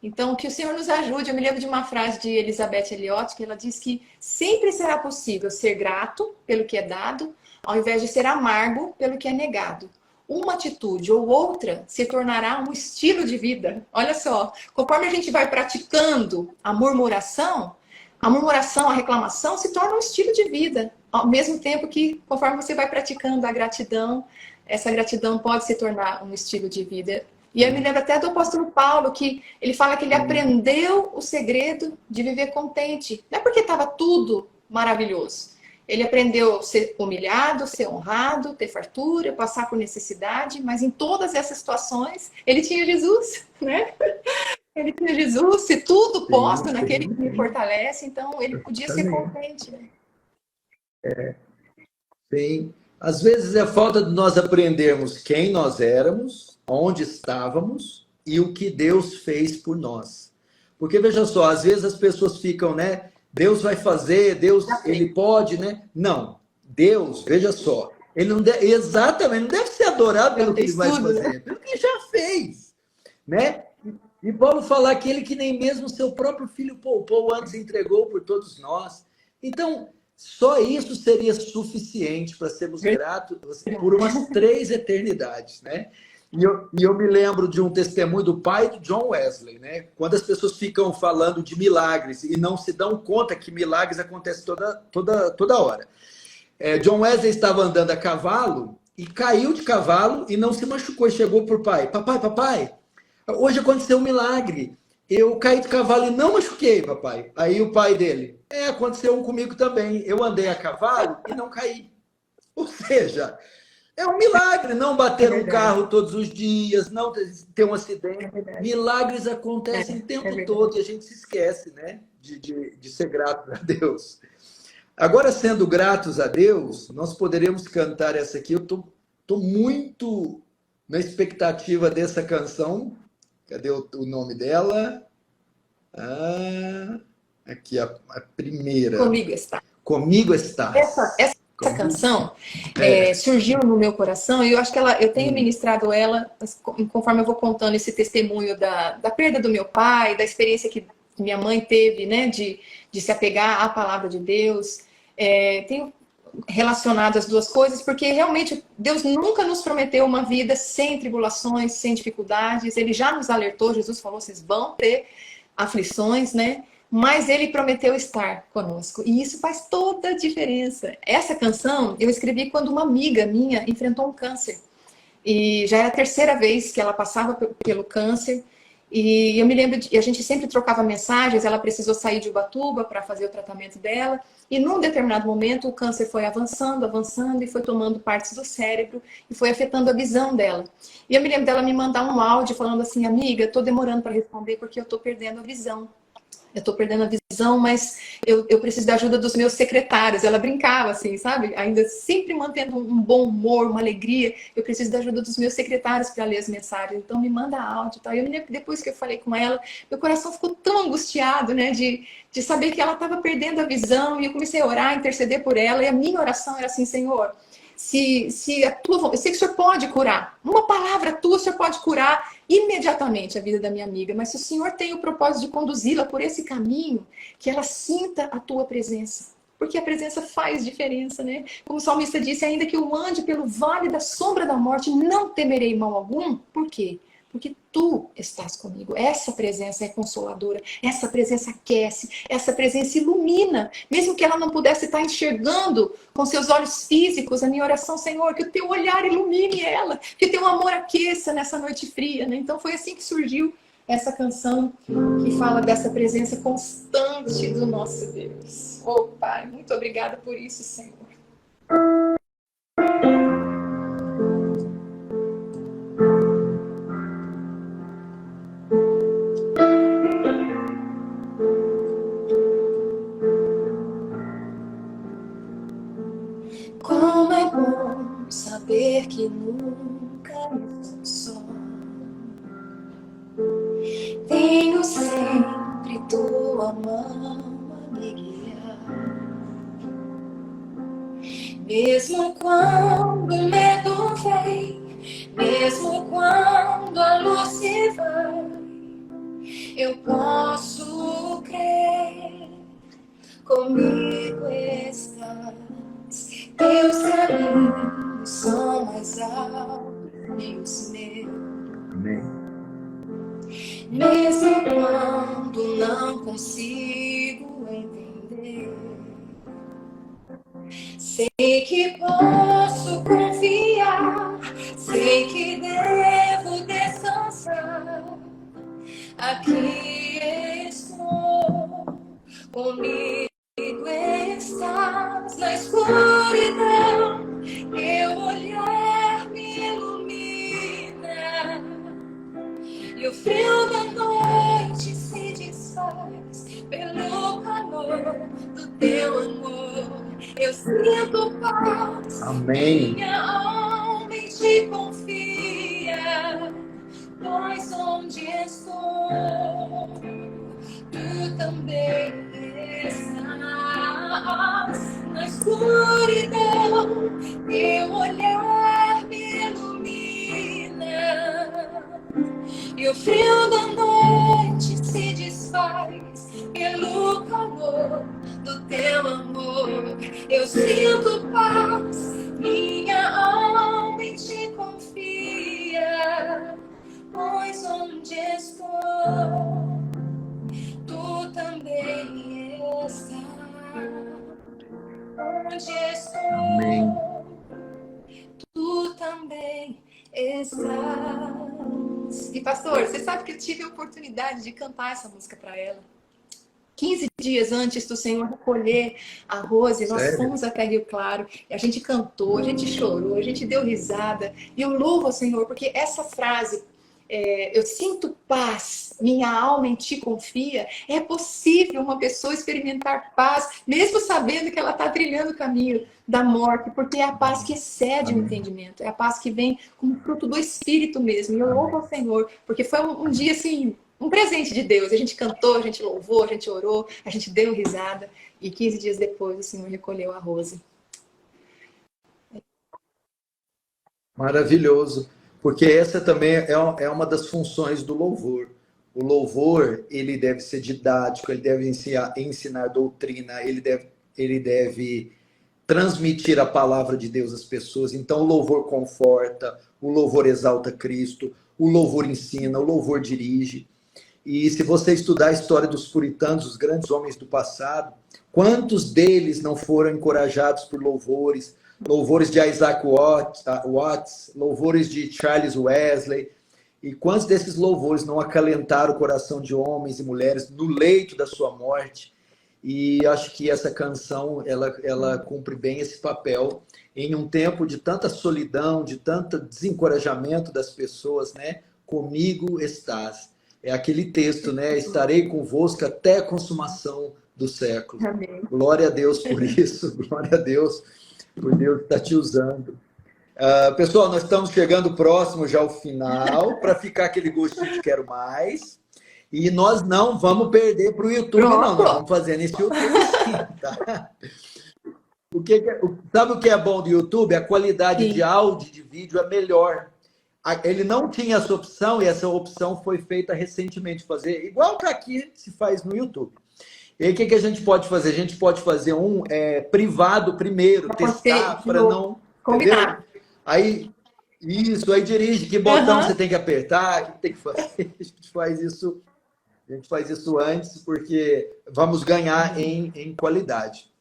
Então, que o Senhor nos ajude. Eu me lembro de uma frase de Elizabeth Elliot, que ela diz que sempre será possível ser grato pelo que é dado, ao invés de ser amargo pelo que é negado. Uma atitude ou outra se tornará um estilo de vida. Olha só, conforme a gente vai praticando a murmuração, a reclamação se torna um estilo de vida. Ao mesmo tempo que, conforme você vai praticando a gratidão, essa gratidão pode se tornar um estilo de vida. E eu me lembro até do apóstolo Paulo, que ele fala que ele aprendeu o segredo de viver contente. Não é porque estava tudo maravilhoso. Ele aprendeu a ser humilhado, ser honrado, ter fartura, passar por necessidade, mas em todas essas situações, ele tinha Jesus, né? Ele tinha Jesus, se tudo posso naquele que me fortalece, então ele podia ser contente. Né? Sim. Às vezes é falta de nós aprendermos quem nós éramos, onde estávamos e o que Deus fez por nós. Porque, veja só, às vezes as pessoas ficam, né? Deus vai fazer, Deus, ele pode, né? Não. Deus, veja só, ele não deve, exatamente, não deve ser adorado pelo que ele vai fazer, né? Pelo que ele já fez, né? E Paulo fala aquele que nem mesmo seu próprio filho poupou, antes entregou por todos nós. Então, só isso seria suficiente para sermos gratos por umas 3 eternidades, né? E eu me lembro de um testemunho do pai de John Wesley, né? Quando as pessoas ficam falando de milagres e não se dão conta que milagres acontecem toda hora. John Wesley estava andando a cavalo e caiu de cavalo e não se machucou. E chegou para o pai: papai, hoje aconteceu um milagre. Eu caí de cavalo e não machuquei, papai. Aí o pai dele: aconteceu um comigo também. Eu andei a cavalo e não caí. Ou seja, é um milagre não bater um carro todos os dias, não ter um acidente. Milagres acontecem o tempo todo e a gente se esquece, né, de ser grato a Deus. Agora, sendo gratos a Deus, nós poderemos cantar essa aqui. Eu tô muito na expectativa dessa canção. Cadê o nome dela? Aqui, a primeira. Comigo está. Comigo está. Essa canção surgiu no meu coração e eu acho que eu tenho ministrado ela, conforme eu vou contando esse testemunho da perda do meu pai, da experiência que minha mãe teve, né, de se apegar à palavra de Deus. Tenho relacionado as duas coisas, porque realmente Deus nunca nos prometeu uma vida sem tribulações, sem dificuldades. Ele já nos alertou, Jesus falou, vocês vão ter aflições, né? Mas ele prometeu estar conosco. E isso faz toda a diferença. Essa canção eu escrevi quando uma amiga minha enfrentou um câncer. E já era a 3ª vez que ela passava pelo câncer. E eu me lembro, a gente sempre trocava mensagens, ela precisou sair de Ubatuba para fazer o tratamento dela. E num determinado momento o câncer foi avançando e foi tomando partes do cérebro e foi afetando a visão dela. E eu me lembro dela me mandar um áudio falando assim: amiga, estou demorando para responder porque eu estou perdendo a visão. Eu estou perdendo a visão, mas eu preciso da ajuda dos meus secretários. Ela brincava assim, sabe? Ainda sempre mantendo um bom humor, uma alegria. Eu preciso da ajuda dos meus secretários para ler as mensagens. Então me manda áudio e tal. E eu me lembro que depois que eu falei com ela, meu coração ficou tão angustiado, né? De saber que ela estava perdendo a visão. E eu comecei a orar, interceder por ela. E a minha oração era assim: Senhor, se a tua, eu sei que o Senhor pode curar. Uma palavra tua, o Senhor pode curar imediatamente a vida da minha amiga. Mas se o Senhor tem o propósito de conduzi-la por esse caminho, que ela sinta a tua presença. Porque a presença faz diferença, né? Como o salmista disse, ainda que eu ande pelo vale da sombra da morte, não temerei mal algum. Por quê? Porque tu estás comigo. Essa presença é consoladora, essa presença aquece, essa presença ilumina. Mesmo que ela não pudesse estar enxergando com seus olhos físicos, a minha oração: Senhor, que o teu olhar ilumine ela, que o teu amor aqueça nessa noite fria, né? Então foi assim que surgiu essa canção que fala dessa presença constante do nosso Deus. Pai, muito obrigada por isso, Senhor. Mesmo quando o medo vem, mesmo quando a luz se vai, eu posso crer, comigo estás. Teus caminhos são mais altos que os meus. Amém. Mesmo quando não consigo entender, sei que posso confiar, sei que devo descansar. Aqui estou, comigo estás. Na escuridão, teu olhar me ilumina, e o frio da noite se desfaz pelo calor do teu amor. Eu sinto paz. Amém. Minha alma em ti confia, pois onde estou, tu também estás. Na escuridão, teu olhar me ilumina, e o frio da noite se desfaz pelo calor do teu amor. Eu sinto paz, minha alma em ti confia, pois onde estou, tu também estás. Onde estou, Amém. tu também estás. E pastor, você sabe que eu tive a oportunidade de cantar essa música para ela. 15 dias antes do Senhor recolher a Rose, nós Sério? fomos até Rio Claro, e a gente cantou, a gente chorou, a gente deu risada. E eu louvo ao Senhor, porque essa frase, eu sinto paz, minha alma em ti confia, é possível uma pessoa experimentar paz, mesmo sabendo que ela está trilhando o caminho da morte, porque é a paz que excede o entendimento, é a paz que vem como fruto do Espírito mesmo. E eu louvo ao Senhor, porque foi um dia assim, um presente de Deus. A gente cantou, a gente louvou, a gente orou, a gente deu risada, e 15 dias depois o Senhor recolheu a Rose. Maravilhoso. Porque essa também é uma das funções do louvor. O louvor, ele deve ser didático, ele deve ensinar doutrina, ele deve transmitir a palavra de Deus às pessoas. Então, o louvor conforta, o louvor exalta Cristo, o louvor ensina, o louvor dirige. E se você estudar a história dos puritanos, os grandes homens do passado, quantos deles não foram encorajados por louvores? Louvores de Isaac Watts, louvores de Charles Wesley. E quantos desses louvores não acalentaram o coração de homens e mulheres no leito da sua morte? E acho que essa canção, ela cumpre bem esse papel em um tempo de tanta solidão, de tanto desencorajamento das pessoas, né? Comigo estás. É aquele texto, né? Estarei convosco até a consumação do século. Amém. Glória a Deus por isso, glória a Deus por Deus estar te usando. Pessoal, nós estamos chegando próximo já ao final, para ficar aquele gostinho de quero mais. E nós não vamos perder para o YouTube, não. Nós vamos fazer nesse YouTube sim, tá? Sabe o que é bom do YouTube? A qualidade Sim. de áudio e de vídeo é melhor. Ele não tinha essa opção, e essa opção foi feita recentemente, fazer igual que aqui se faz no YouTube. E aí, o que a gente pode fazer? A gente pode fazer um privado primeiro, testar para não... Combinar. Aí, isso, aí dirige, que botão você tem que apertar, o que tem que fazer. A gente faz isso antes, porque vamos ganhar em qualidade.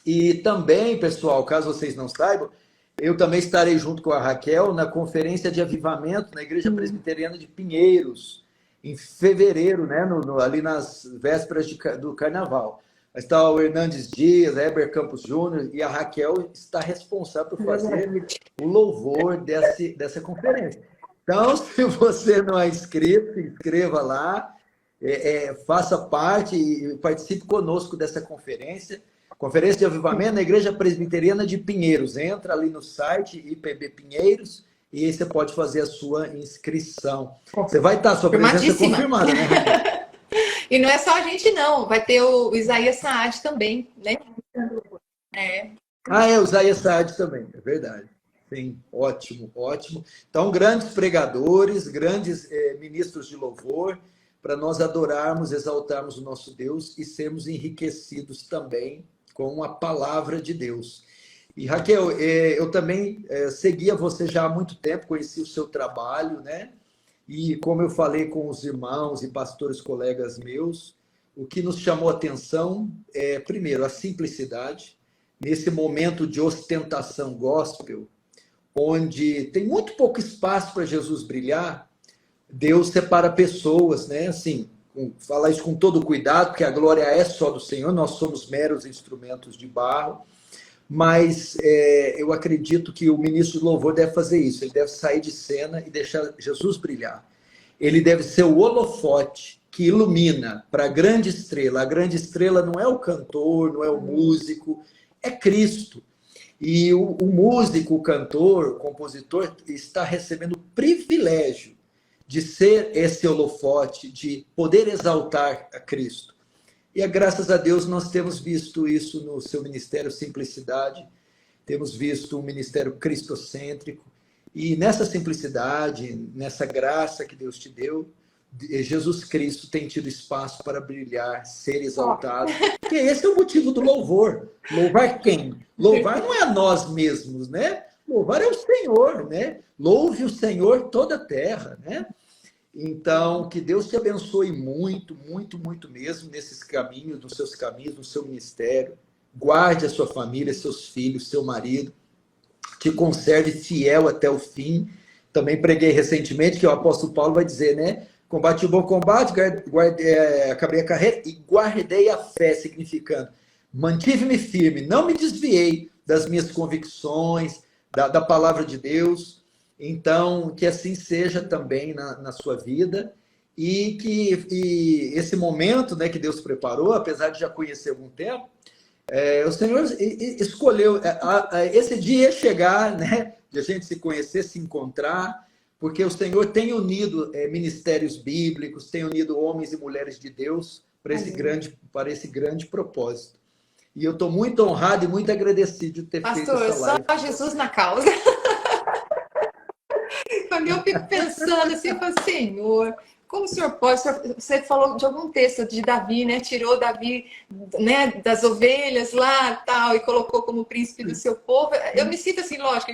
E também, pessoal, caso vocês não saibam, eu também estarei junto com a Raquel na conferência de avivamento na Igreja Presbiteriana de Pinheiros, em fevereiro, né, ali nas vésperas do Carnaval. Vai estar o Hernandes Dias, Heber Campos Júnior, e a Raquel está responsável por fazer o louvor dessa conferência. Então, se você não é inscrito, se inscreva lá, faça parte e participe conosco dessa conferência. Conferência de Avivamento na Igreja Presbiteriana de Pinheiros. Entra ali no site IPB Pinheiros e aí você pode fazer a sua inscrição. Você vai estar, sua presença confirmada, né? E não é só a gente, não. Vai ter o Isaías Saad também, né? Ah, é, usar essa arte também, é verdade. Sim, ótimo, ótimo. Então, grandes pregadores, grandes ministros de louvor, para nós adorarmos, exaltarmos o nosso Deus e sermos enriquecidos também com a palavra de Deus. E Raquel, eu também seguia você já há muito tempo, conheci o seu trabalho, né? E como eu falei com os irmãos e pastores colegas meus, o que nos chamou a atenção é, primeiro, a simplicidade, nesse momento de ostentação gospel, onde tem muito pouco espaço para Jesus brilhar, Deus separa pessoas, né? Assim, fala isso com todo cuidado, porque a glória é só do Senhor, nós somos meros instrumentos de barro, mas eu acredito que o ministro do louvor deve fazer isso, ele deve sair de cena e deixar Jesus brilhar. Ele deve ser o holofote que ilumina para a grande estrela. A grande estrela não é o cantor, não é o músico, é Cristo. E o músico, o cantor, o compositor está recebendo o privilégio de ser esse holofote, de poder exaltar a Cristo. E graças a Deus nós temos visto isso no seu ministério Simplicidade, temos visto um ministério cristocêntrico, e nessa simplicidade, nessa graça que Deus te deu, Jesus Cristo tem tido espaço para brilhar, ser exaltado, porque esse é o motivo do louvor. Louvar quem? Louvar não é a nós mesmos, né? Louvar é o Senhor, né? Louve o Senhor toda a terra, né? Então, que Deus te abençoe muito, muito, muito mesmo nesses caminhos, nos seus caminhos, no seu ministério. Guarde a sua família, seus filhos, seu marido. Te conserve fiel até o fim. Também preguei recentemente que o apóstolo Paulo vai dizer, né? Combati o bom combate, acabei a carreira e guardei a fé, significando mantive-me firme, não me desviei das minhas convicções, da palavra de Deus. Então, que assim seja também na sua vida e que esse momento, né, que Deus preparou, apesar de já conhecer há algum tempo, o Senhor escolheu esse dia chegar, né, de a gente se conhecer, se encontrar, porque o Senhor tem unido ministérios bíblicos, tem unido homens e mulheres de Deus para esse grande propósito. E eu estou muito honrado e muito agradecido de ter feito essa live. Só Jesus na causa. Quando eu fico pensando assim, eu falo, Senhor, como o senhor pode? Você falou de algum texto de Davi, né? Tirou Davi, né, das ovelhas lá tal, e colocou como príncipe do seu povo. Eu me sinto assim, lógico,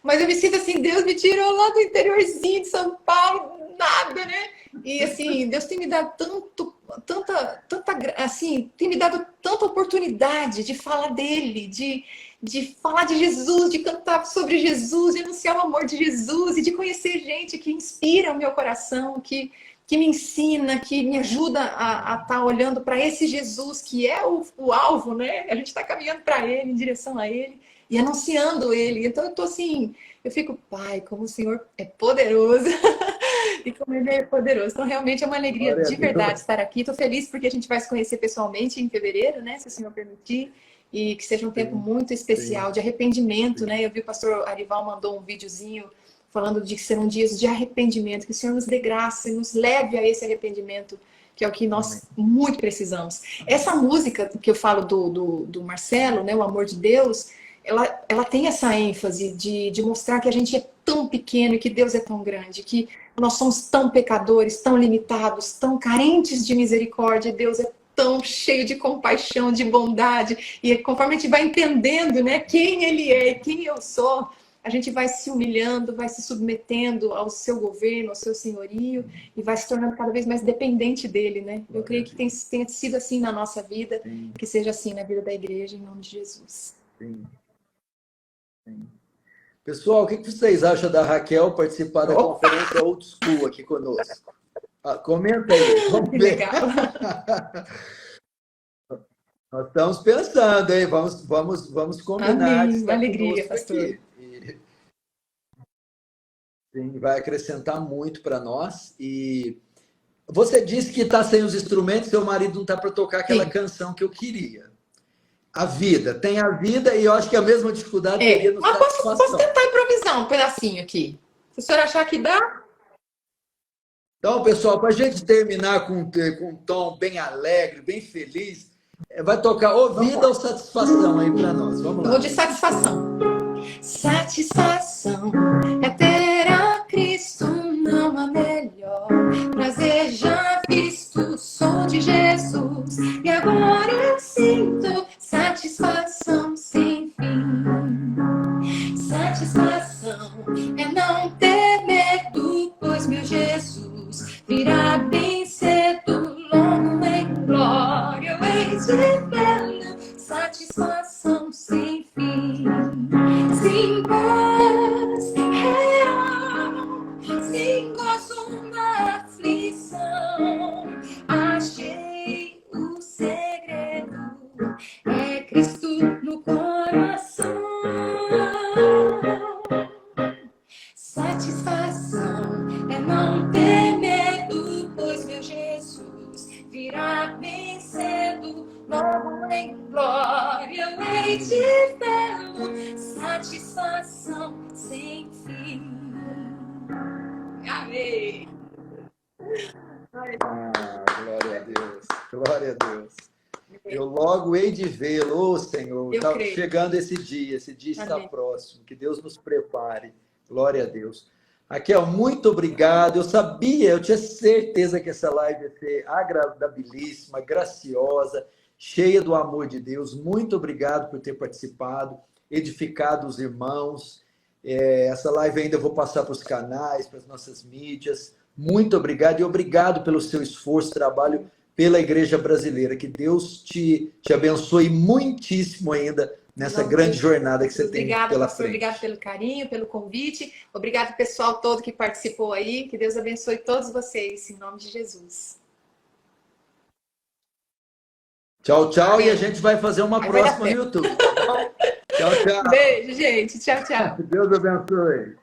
mas eu me sinto assim, Deus me tirou lá do interiorzinho de São Paulo, nada, né? E assim, Deus tem me dado assim, tem me dado tanta oportunidade de falar dele, de falar de Jesus, de cantar sobre Jesus, de anunciar o amor de Jesus e de conhecer gente que inspira o meu coração, que me ensina, que me ajuda a estar olhando para esse Jesus que é o alvo, né? A gente está caminhando para ele, em direção a ele e anunciando ele. Então eu tô assim, eu fico, Pai, como o Senhor é poderoso e como ele é poderoso. Então realmente é uma alegria de verdade estar aqui. Estou feliz porque a gente vai se conhecer pessoalmente em fevereiro, né? Se o Senhor permitir. E que seja um tempo muito especial de arrependimento, né? Eu vi o pastor Arival mandou um videozinho falando de que serão dias de arrependimento, que o Senhor nos dê graça e nos leve a esse arrependimento, que é o que nós muito precisamos. Essa música que eu falo do Marcelo, né? O Amor de Deus, ela tem essa ênfase de mostrar que a gente é tão pequeno e que Deus é tão grande, que nós somos tão pecadores, tão limitados, tão carentes de misericórdia, e Deus é tão cheio de compaixão, de bondade, e conforme a gente vai entendendo, né, quem ele é, quem eu sou, a gente vai se humilhando, vai se submetendo ao seu governo, ao seu senhorio, e vai se tornando cada vez mais dependente dele, né? Eu creio que tenha sido assim na nossa vida, que seja assim na vida da igreja, em nome de Jesus. Sim. Sim. Pessoal, o que vocês acham da Raquel participar da conferência Old School aqui conosco? Comenta aí, vamos ver. Legal. Nós estamos pensando, hein? Vamos combinar. Amém. Uma alegria, pastor. Aqui. Sim, vai acrescentar muito para nós. E você disse que está sem os instrumentos, seu marido não está para tocar aquela canção que eu queria. A vida, tem a vida, e eu acho que a mesma dificuldade teria no Satisfação. Posso tentar improvisar um pedacinho aqui? Se o senhor achar que dá... Então, pessoal, para a gente terminar com um tom bem alegre, bem feliz, Vai tocar Ouvida ou Satisfação aí para nós. Vamos Eu lá. vou de satisfação. Satisfação é ter a Cristo, não há melhor. Prazer já visto, sou de Jesus. E agora eu sinto satisfação sem fim. Satisfação é não ter medo, pois meu Jesus virá bem cedo, logo em glória. Eu hei de vê-lo, satisfação sem fim. Sem paz real, sem gozo na aflição, achei o segredo, é Cristo no coração. Satisfação é não ter medo, pois meu Jesus virá bem cedo, logo em glória eu hei de vê-lo, satisfação sem fim. Amém. Glória a Deus. Glória a Deus. Eu logo hei de vê-lo, ô Senhor. Eu Está creio. chegando esse dia está Amém. próximo. Que Deus nos prepare. Glória a Deus. Raquel, muito obrigado. Eu sabia, eu tinha certeza que essa live ia ser agradabilíssima, graciosa, cheia do amor de Deus. Muito obrigado por ter participado, edificado os irmãos. Essa live ainda eu vou passar para os canais, para as nossas mídias. Muito obrigado e obrigado pelo seu esforço, trabalho pela Igreja Brasileira. Que Deus te abençoe muitíssimo ainda nessa grande jornada que você tem pela frente. Obrigado pelo carinho, pelo convite. Obrigado, pessoal todo que participou aí. Que Deus abençoe todos vocês, em nome de Jesus. Tchau, tchau. Amém. E a gente vai fazer uma Aí vai dar próxima no YouTube. Tá bom? Tchau, tchau. Beijo, gente. Tchau, tchau. Deus abençoe.